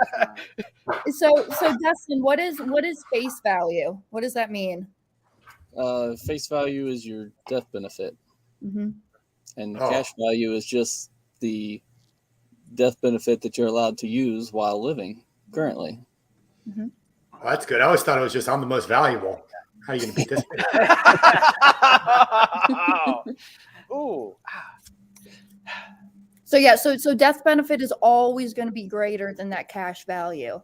C: So Dustin, what is face value? What does that mean?
F: Face value is your death benefit,
C: Mm-hmm.
F: and the cash value is just the death benefit that you're allowed to use while living currently.
E: Well, that's good. I always thought it was just I'm the most valuable. How are you going to beat this?
B: Ooh.
C: So yeah, so death benefit is always going to be greater than that cash value.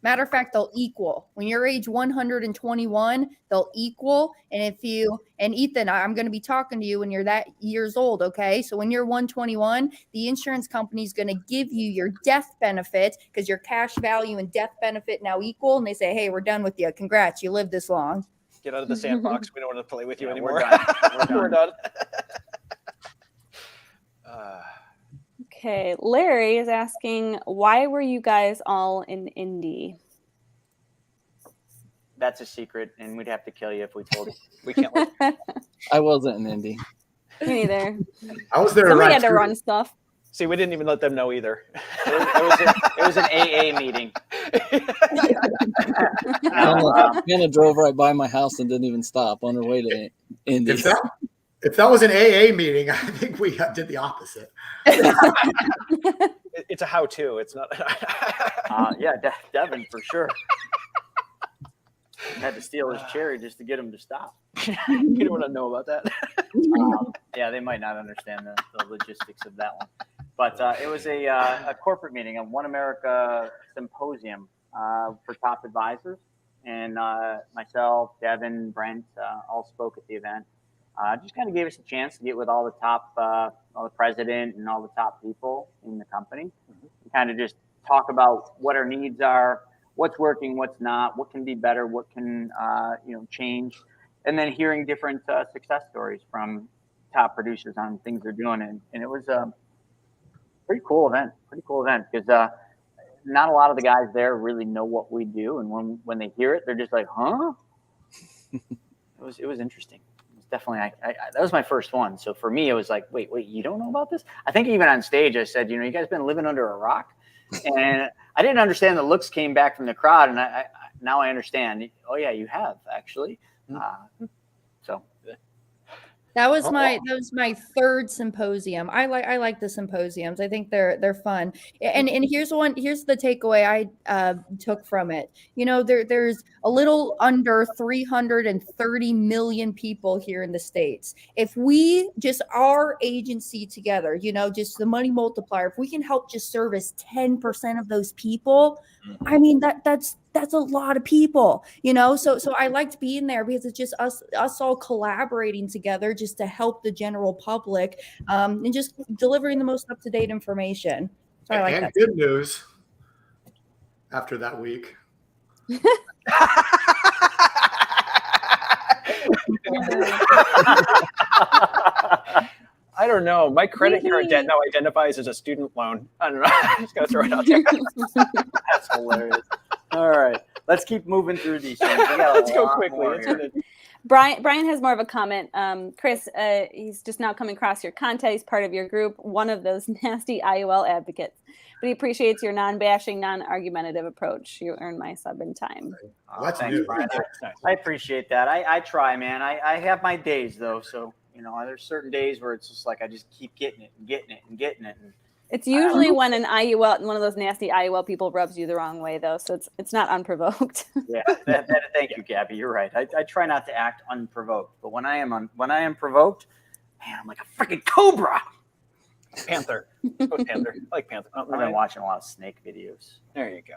C: Matter of fact, they'll equal. When you're age 121, they'll equal. And Ethan, I'm going to be talking to you when you're that years old, okay? So when you're 121, the insurance company is going to give you your death benefit because your cash value and death benefit now equal. And they say, hey, we're done with you. Congrats, you lived this long.
B: Get out of the sandbox. We don't want to play with you anymore.
A: We're done.
B: We're done.
D: Okay, Larry is asking, why were you guys all in Indy?
A: That's a secret, and we'd have to kill you if we told you.
B: We can't let
F: I wasn't in Indy.
D: Me neither.
E: I was there to
D: Somebody
E: ride
D: had to
E: through.
D: run stuff.
B: See, we didn't even let them know either.
A: It was an AA meeting.
F: Hannah drove right by my house and didn't even stop on her way to Indy.
E: If that was an AA meeting, I think we did the opposite.
B: It's a how-to. It's not.
A: Yeah, Devin for sure. Had to steal his cherry just to get him to stop.
B: You don't want to know about that.
A: Yeah, they might not understand the logistics of that one. But it was a corporate meeting, a One America symposium for top advisors. And myself, Devin, Brent, all spoke at the event. Just kind of gave us a chance to get with all the top, all the president and all the top people in the company. And kind of just talk about what our needs are, what's working, what's not, what can be better, what can change, and then hearing different success stories from top producers on things they're doing. And it was a pretty cool event because not a lot of the guys there really know what we do, and when they hear it, they're just like, huh? It was interesting. Definitely, that was my first one. So for me, it was like, wait, you don't know about this? I think even on stage, I said, you guys been living under a rock, and I didn't understand the looks came back from the crowd, and I now I understand. Oh yeah, you have actually. So
C: That was my third symposium. I like the symposiums. I think they're fun. And here's the takeaway I took from it. There's a little under 330 million people here in the States. If we just our agency together, just the money multiplier, if we can help just service 10% of those people, I mean that's a lot of people, so I liked being there because it's just us all collaborating together just to help the general public and just delivering the most up-to-date information. So I like
E: and
C: that.
E: good news after that week.
B: I don't know. My credit card debt now identifies as a student loan. I don't know. I'm just gonna throw it out there.
A: that's hilarious. All right, let's keep moving through these things.
B: Let's go quickly.
D: Brian has more of a comment. Chris, he's just now coming across your content. He's part of your group, one of those nasty IUL advocates. But he appreciates your non-bashing, non-argumentative approach. You earn my sub in time.
E: That's
A: thanks,
E: new.
A: Brian. I appreciate that. I try, man. I have my days though, so there's certain days where it's just like I just keep getting it and getting it and getting it. And
D: it's usually when an IUL, one of those nasty IUL people rubs you the wrong way, though. So it's not unprovoked.
A: Yeah, thank you, Gabby. You're right. I try not to act unprovoked, but when I am provoked, man, I'm like a freaking cobra.
B: Panther. Panther. I like Panther.
A: I've been watching a lot of snake videos.
B: There you go.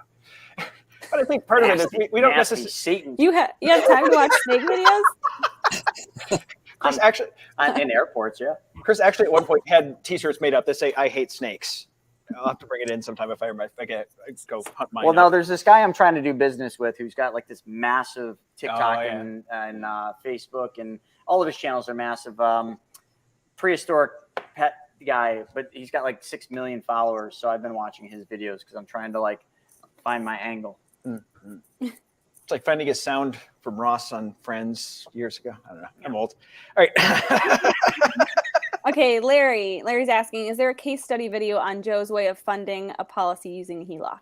B: But I think part of it is we don't necessarily.
A: Satan.
D: You have time to watch snake videos?
B: Chris actually
A: in airports, yeah.
B: Chris actually at one point had T-shirts made up that say "I hate snakes." I'll have to bring it in sometime if I go hunt mine.
A: Well, no, there's this guy I'm trying to do business with who's got like this massive TikTok and Facebook, and all of his channels are massive. Prehistoric pet guy, but he's got like 6 million followers. So I've been watching his videos because I'm trying to like find my angle.
B: Mm-hmm. It's like finding a sound from Ross on Friends years ago. I don't know. I'm old. All right.
D: Okay, Larry's asking, is there a case study video on Joe's way of funding a policy using HELOC?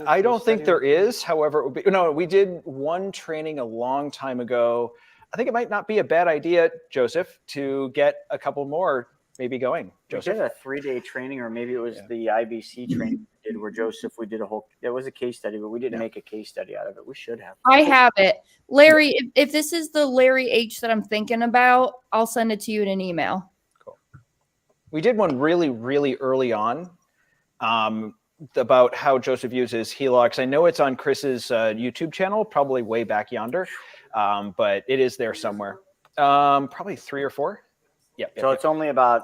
B: I don't think there is. However, we did one training a long time ago. I think it might not be a bad idea, Joseph, to get a couple more maybe going.
A: We
B: Joseph?
A: did a 3-day training, or maybe it was the IBC training we did where Joseph, we did it was a case study, but we didn't make a case study out of it. We should have.
C: I have it. Larry, if this is the Larry H that I'm thinking about, I'll send it to you in an email.
B: We did one really, really early on about how Joseph uses HELOCs. I know it's on Chris's YouTube channel, probably way back yonder, but it is there somewhere. Probably 3 or 4. Yep.
A: So it's only about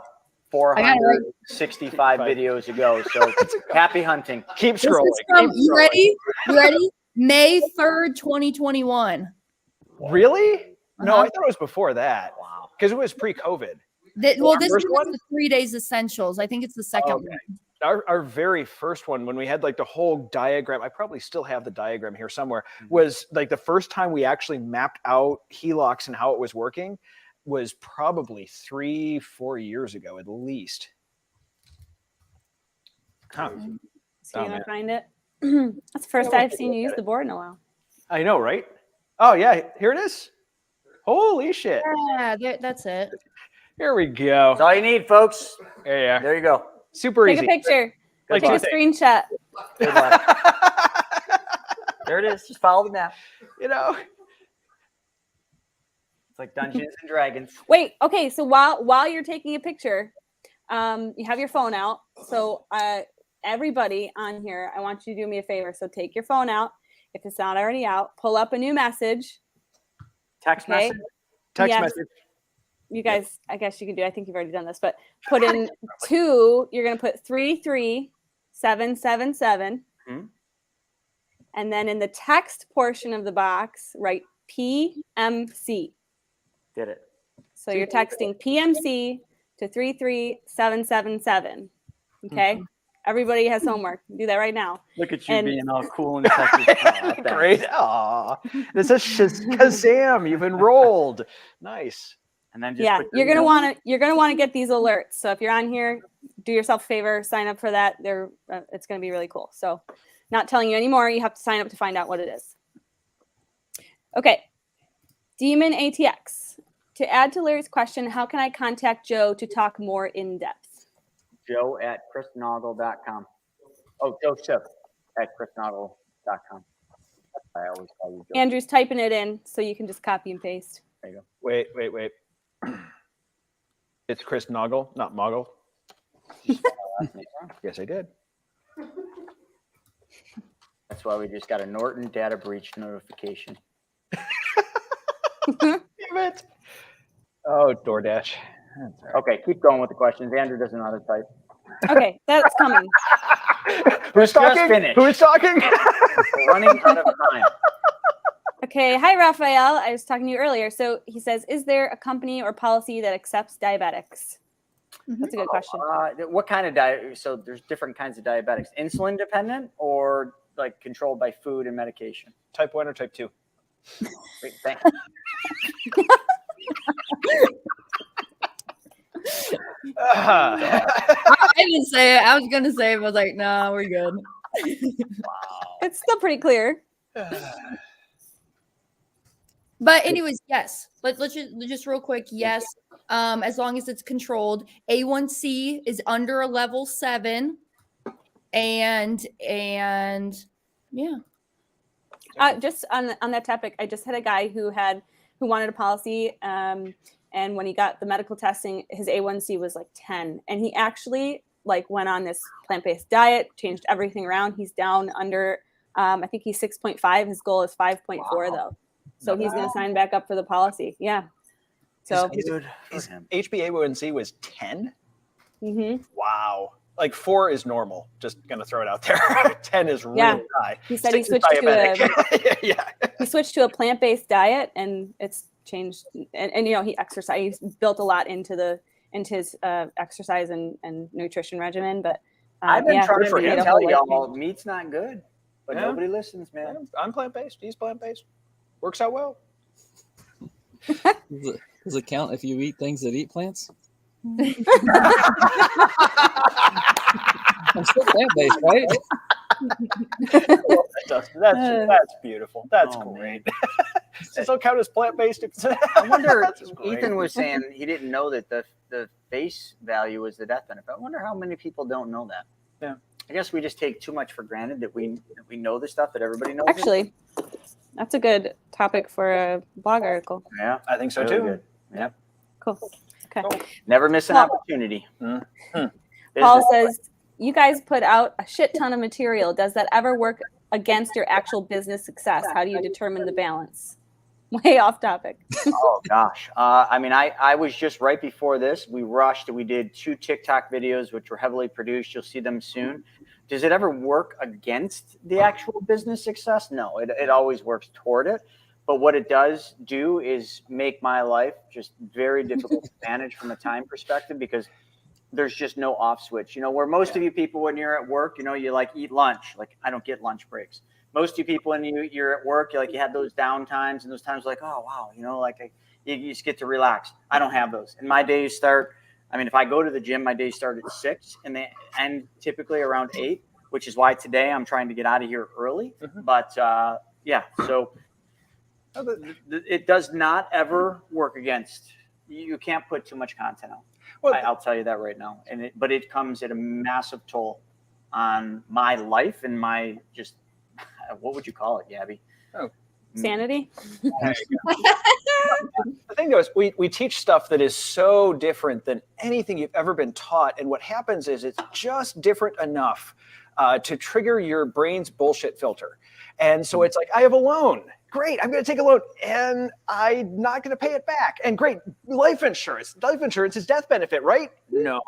A: 465 videos ago. So happy hunting.
B: Keep
C: This is
B: scrolling.
C: from,
B: Keep
C: you
B: scrolling.
C: ready? You ready? May 3rd, 2021.
B: Really? No,
C: Uh-huh.
B: I thought it was before that. Wow. Because it was pre-COVID.
C: Well, this
B: First
C: was
B: one?
C: the 3 days essentials. I think it's the second
B: Okay.
C: one.
B: Our very first one, when we had like the whole diagram, I probably still have the diagram here somewhere, was like the first time we actually mapped out HELOCs and how it was working was probably 3-4 years ago at least. Huh.
D: So you
B: man.
D: gonna find it? That's the first I've seen you use the board in a while.
B: I know, right? Oh yeah, here it is. Holy shit.
C: Yeah, that's it.
B: Here we go.
A: That's all you need, folks.
B: Yeah.
A: There you go.
B: Super
D: Take
B: easy.
D: a picture.
B: Like
D: Take a
B: you think.
D: screenshot.
A: Good luck. There it is. Just follow the map.
B: You know.
A: It's like Dungeons and Dragons.
D: Wait, okay. So while you're taking a picture, you have your phone out. So everybody on here, I want you to do me a favor. So take your phone out. If it's not already out, pull up a new message.
A: Text
D: Okay.
A: message.
B: Text
D: Yes.
B: message.
D: You guys, I guess you can do. I think you've already done this, but put in 2. You're gonna put 33777, and then in the text portion of the box, write PMC.
A: Did it.
D: So you're texting PMC to 33777. Okay. Everybody has homework. Do that right now.
A: Look at you
D: And-
A: being all cool and Texas.
B: Great. Aw. This is Kazam. You've enrolled. Nice.
A: And then just
D: Yeah,
A: put
D: you're
A: your
D: gonna want to get these alerts. So if you're on here, do yourself a favor, sign up for that. It's gonna be really cool. So, not telling you anymore. You have to sign up to find out what it is. Okay, Demon ATX. To add to Larry's question, how can I contact Joe to talk more in depth?
A: Joe at chrisnoggle.com. Oh, Joseph at chrisnoggle.com. I always call you Joe.
D: Andrew's typing it in, so you can just copy and paste.
A: There you go.
B: Wait. It's Chris Noggle, not Moggle. Yes, I did.
A: That's why we just got a Norton data breach notification.
B: Damn it. Oh, DoorDash. That's all right.
A: Okay, keep going with the questions. Andrew doesn't know how to type.
D: Okay, that's coming.
B: Who's talking?
A: finished.
B: Who's talking?
A: We're running out of time.
D: Okay, hi Raphael. I was talking to you earlier. So he says, is there a company or policy that accepts diabetics? That's a good question.
A: What kind of diet? So there's different kinds of diabetics. Insulin dependent or like controlled by food and medication?
B: Type 1 or type 2?
A: Wait, thanks.
C: I didn't say it. I was gonna say it, but I was like, nah, we're good.
D: It's still pretty clear.
C: But anyways, yes. Let's just real quick. Yes. As long as it's controlled. A1C is under a level 7. And yeah.
D: Just on that topic, I just had a guy who wanted a policy, and when he got the medical testing, his A1C was like 10, and he actually like went on this plant-based diet, changed everything around. He's down under, I think he's 6.5. His goal is 5.4 though, so he's going to sign back up for the policy. Yeah. So
B: His HbA1c was 10.
D: mhm.
B: Wow. Like 4 is normal. Just gonna throw it out there. 10 is really
D: Yeah.
B: high.
D: He said he
B: 6 is
D: switched to
B: diabetic. Yeah.
D: he switched to a plant-based diet, and it's changed. And you know, he exercised. He built a lot into his exercise and nutrition regimen. But
A: I've been trying
B: for
A: to
B: him.
A: tell y'all meat's not good, but
B: Yeah.
A: nobody listens, man.
B: I'm plant-based. He's plant-based. Works out well.
F: Does it count if you eat things that eat plants? I'm still plant-based, right?
B: That's beautiful. That's
A: Oh,
B: great. Does it count as plant-based?
A: I wonder,
B: That's great.
A: Ethan was saying he didn't know that the face value is the death benefit. I wonder how many people don't know that.
B: Yeah.
A: I guess we just take too much for granted that we know the stuff that everybody knows.
D: Actually, that's a good topic for a blog article.
A: Yeah,
B: I think so
A: really
B: too.
A: good. Yeah.
D: Cool. Okay.
A: Never miss an
D: Paul-
A: opportunity.
D: Paul
A: Business.
D: says, you guys put out a shit ton of material. Does that ever work against your actual business success? How do you determine the balance? Way off topic.
A: Oh gosh. I mean, I was just right before this. We rushed. We did 2 TikTok videos, which were heavily produced. You'll see them soon. Does it ever work against the actual business success? No, it always works toward it. But what it does do is make my life just very difficult to manage from a time perspective, because there's just no off switch. You know, where most of you people, when you're at work, you know, you like eat lunch. Like, I don't get lunch breaks. Most of you people, when you're at work, you have those down times, and those times like, oh wow, you know, like you just get to relax. I don't have those. And my days start. I mean, if I go to the gym, my days start at 6 and they end typically around 8, which is why today I'm trying to get out of here early. But yeah, so it does not ever work against. You can't put too much content out.
B: Well,
A: I'll tell you that right now. But it comes at a massive toll on my life and my just, what would you call it, Gabby?
D: Sanity.
B: The thing though is we teach stuff that is so different than anything you've ever been taught. And what happens is it's just different enough to trigger your brain's bullshit filter. And so it's like, I have a loan. Great, I'm going to take a loan and I'm not going to pay it back. And great, life insurance. Life insurance is death benefit, right? No.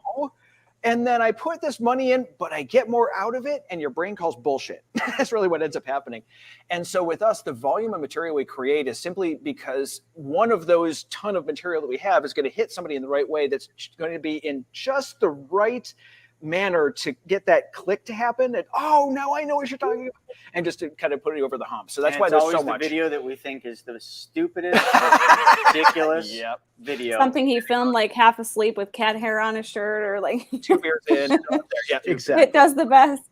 B: And then I put this money in, but I get more out of it, and your brain calls bullshit. That's really what ends up happening. And so with us, the volume of material we create is simply because one of those ton of material that we have is going to hit somebody in the right way, that's going to be in just the right manner to get that click to happen. And oh, now I know what you're talking about, and just to kind of put it over the hump. So that's why there's so much.
A: The video that we think is the stupidest, ridiculous video.
D: Something he filmed like half asleep with cat hair on his shirt, or like
B: 2 beers in. Yeah, exactly.
D: It does the best.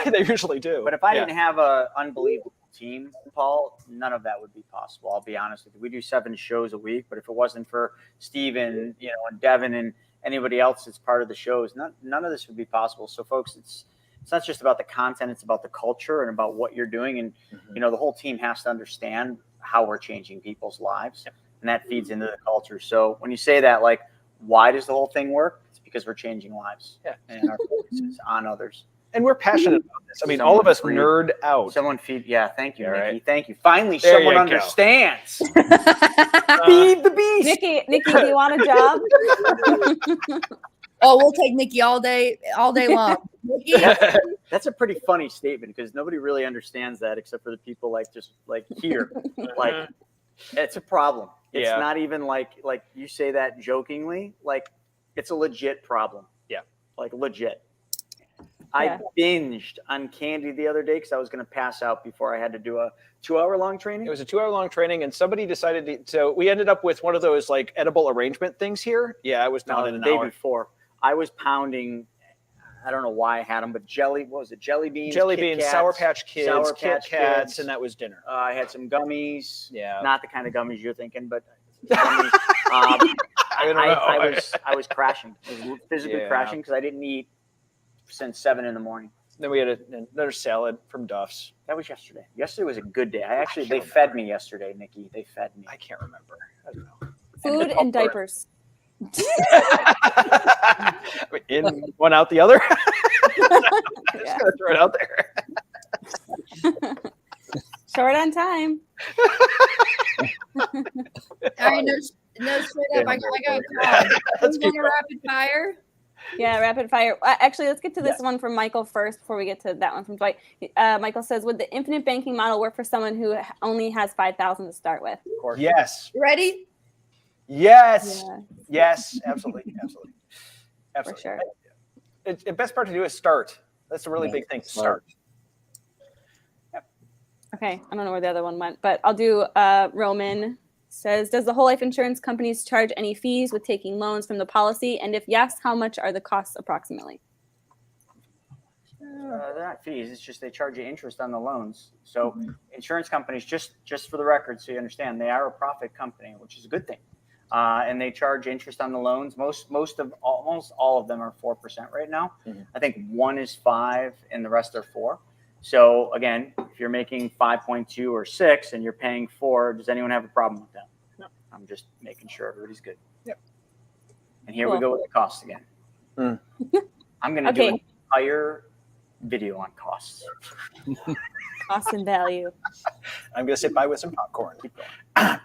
B: They usually do.
A: But if I didn't have an unbelievable team, Paul, none of that would be possible. I'll be honest with you. We do 7 shows a week, but if it wasn't for Steven, you know, and Devin and anybody else that's part of the shows, none of this would be possible. So folks, it's not just about the content, it's about the culture and about what you're doing. And you know, the whole team has to understand how we're changing people's lives, and that feeds into the culture. So when you say that, like, why does the whole thing work? It's because we're changing lives, and our focus is on others.
B: And we're passionate about this. I mean, all of us nerd out.
A: Someone feed. Yeah, thank you, Nikki.
B: Right.
A: Thank you. Finally,
B: There
A: someone
B: you go.
A: understands. Feed the beast.
D: Nikki, do you want a job?
C: Oh, we'll take Nikki all day long. Nikki?
A: That's a pretty funny statement, because nobody really understands that except for the people just here. Like, it's a problem. It's not even like you say that jokingly. Like, it's a legit problem. Yeah, like legit. I binged on candy the other day because I was going to pass out before I had to do a 2-hour-long training.
B: It was a 2-hour-long training, and somebody decided to. So we ended up with one of those like edible arrangement things here. Yeah, I was down in an
A: day
B: hour.
A: Before. I was pounding. I don't know why I had them, but what was it? Jelly beans, Kit Kats,
B: Sour Patch Kids,
A: Sour
B: Kit
A: Patch
B: Kats,
A: Kids.
B: and that was dinner.
A: I had some gummies.
B: Yeah,
A: not the kind of gummies you're thinking, but gummies. I was crashing. I was physically crashing because I didn't eat since 7 a.m.
B: Then we had another salad from Duff's.
A: That was yesterday. Yesterday was a good day. They fed me yesterday, Nikki. They fed me.
B: I can't remember. I don't know.
D: Food and diapers.
B: In one out the other. Just gonna throw it out there.
D: Short on time.
C: All right, no straight up. I got a call. Let's go to rapid fire.
D: Yeah, rapid fire. Actually, let's get to this one from Michael first before we get to that one from Dwight. Michael says, would the infinite banking model work for someone who only has 5,000 to start with?
B: Of course. Yes.
C: You ready?
B: Yes. Yeah. Yes. Absolutely. Absolutely.
D: For sure.
B: The best part to do is start. That's a really big thing. Start.
D: Yep. Okay. I don't know where the other one went, but I'll do Roman. Says, does the whole life insurance companies charge any fees with taking loans from the policy? And if yes, how much are the costs approximately?
A: They're not fees. It's just they charge you interest on the loans. So insurance companies, just for the record, so you understand, they are a profit company, which is a good thing. And they charge interest on the loans. Almost all of them are 4% right now. I think one is 5 and the rest are 4. So again, if you're making 5.2 or 6 and you're paying 4, does anyone have a problem with that?
B: No.
A: I'm just making sure everybody's good.
B: Yep.
A: And here we go with the costs again. I'm going to do an entire video on costs.
D: Cost and value.
B: I'm going to sit by with some popcorn.
A: Keep going.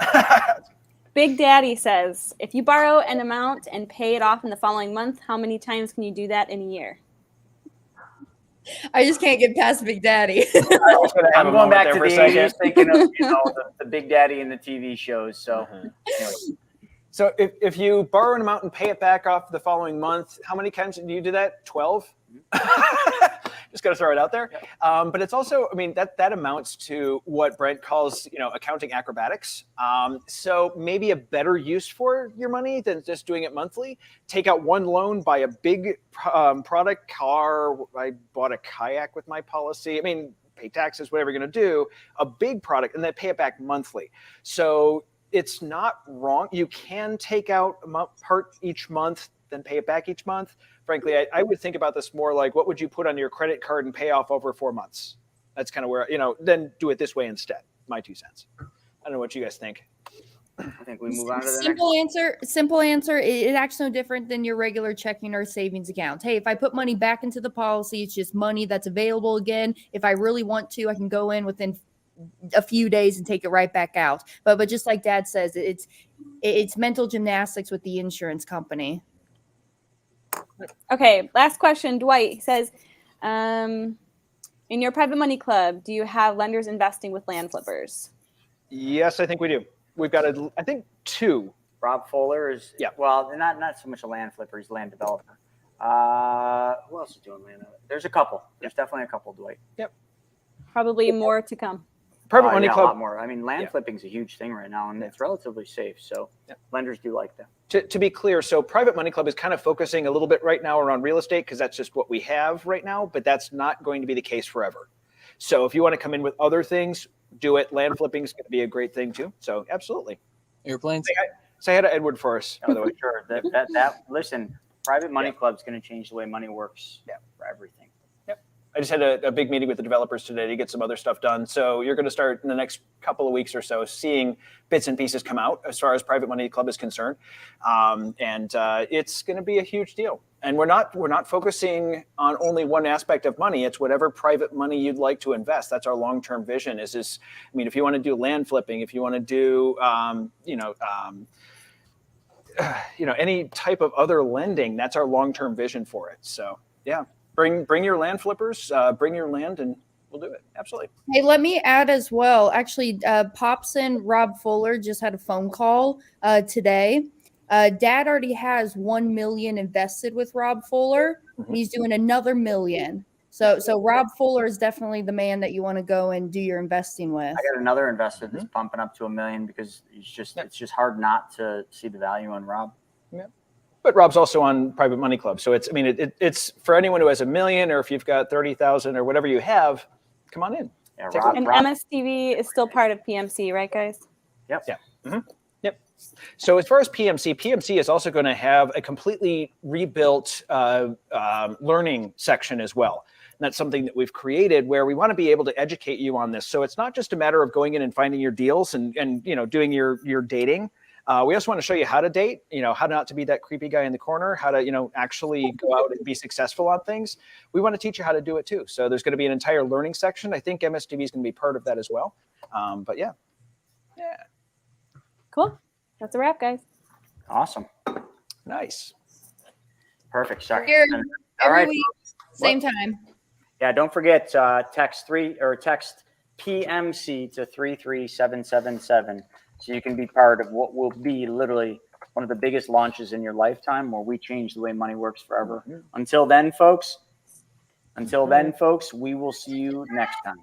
D: Big Daddy says, if you borrow an amount and pay it off in the following month, how many times can you do that in a year?
C: I just can't get past Big Daddy.
A: I'm going back to the 80s, thinking of the Big Daddy and the TV shows. So, anyway.
B: So if you borrow an amount and pay it back off the following month, how many times do you do that? 12? Just got to throw it out there. But it's also, I mean, that amounts to what Brent calls, accounting acrobatics. So maybe a better use for your money than just doing it monthly. Take out one loan, buy a big product, car. I bought a kayak with my policy. I mean, pay taxes, whatever you're going to do, a big product, and then pay it back monthly. So it's not wrong. You can take out a part each month, then pay it back each month. Frankly, I would think about this more like, what would you put on your credit card and pay off over 4 months? That's kind of where, then do it this way instead. My 2 cents. I don't know what you guys think.
A: I think we move on to the
C: Simple answer. It's actually no different than your regular checking or savings account. Hey, if I put money back into the policy, it's just money that's available again. If I really want to, I can go in within a few days and take it right back out. But just like Dad says, it's mental gymnastics with the insurance company.
D: Okay, last question. Dwight says, in your private money club, do you have lenders investing with land flippers?
B: Yes, I think we do. We've got, I think, 2.
A: Rob Fuller is, well, not so much a land flipper, he's a land developer. Who else is doing land? There's a couple. There's definitely a couple, Dwight.
B: Yep.
D: Probably more to come.
B: Private money club.
A: A lot more. I mean, land flipping is a huge thing right now, and it's relatively safe. So lenders do like that.
B: To be clear, so private money club is kind of focusing a little bit right now around real estate because that's just what we have right now, but that's not going to be the case forever. So if you want to come in with other things, do it. Land flipping is going to be a great thing too. So absolutely.
F: Airplanes.
B: Say hi to Edward for us, by the way.
A: Sure. Listen, private money club is going to change the way money works for everything.
B: I just had a big meeting with the developers today to get some other stuff done. So you're going to start in the next couple of weeks or so seeing bits and pieces come out as far as private money club is concerned. And it's going to be a huge deal. And we're not focusing on only one aspect of money. It's whatever private money you'd like to invest. That's our long-term vision is this. I mean, if you want to do land flipping, if you want to do, any type of other lending, that's our long-term vision for it. So yeah. Bring your land flippers, bring your land, and we'll do it. Absolutely.
C: Hey, let me add as well. Actually, Popson Rob Fuller just had a phone call today. Dad already has $1 million invested with Rob Fuller. And he's doing another $1 million. So Rob Fuller is definitely the man that you want to go and do your investing with.
A: I got another investor that's pumping up to $1 million because it's just hard not to see the value on Rob.
B: Yeah. But Rob's also on private money club. So it's for anyone who has $1 million or if you've got 30,000 or whatever you have, come on in.
A: Yeah,
D: and MSTV is still part of PMC, right, guys?
A: Yep.
B: Yeah. Mm-hmm. Yep. So as far as PMC is also going to have a completely rebuilt learning section as well. And that's something that we've created where we want to be able to educate you on this. So it's not just a matter of going in and finding your deals and doing your dating. We also want to show you how to date, how not to be that creepy guy in the corner, how to, actually go out and be successful on things. We want to teach you how to do it too. So there's going to be an entire learning section. I think MSTV is going to be part of that as well. But yeah.
D: Cool. That's a wrap, guys.
A: Awesome.
B: Nice.
A: Perfect. Sorry.
C: Here,
A: All
C: every
A: right.
C: week, same time.
A: Yeah. Don't forget, text PMC to 33777. So you can be part of what will be literally one of the biggest launches in your lifetime where we change the way money works forever. Until then, folks, we will see you next time.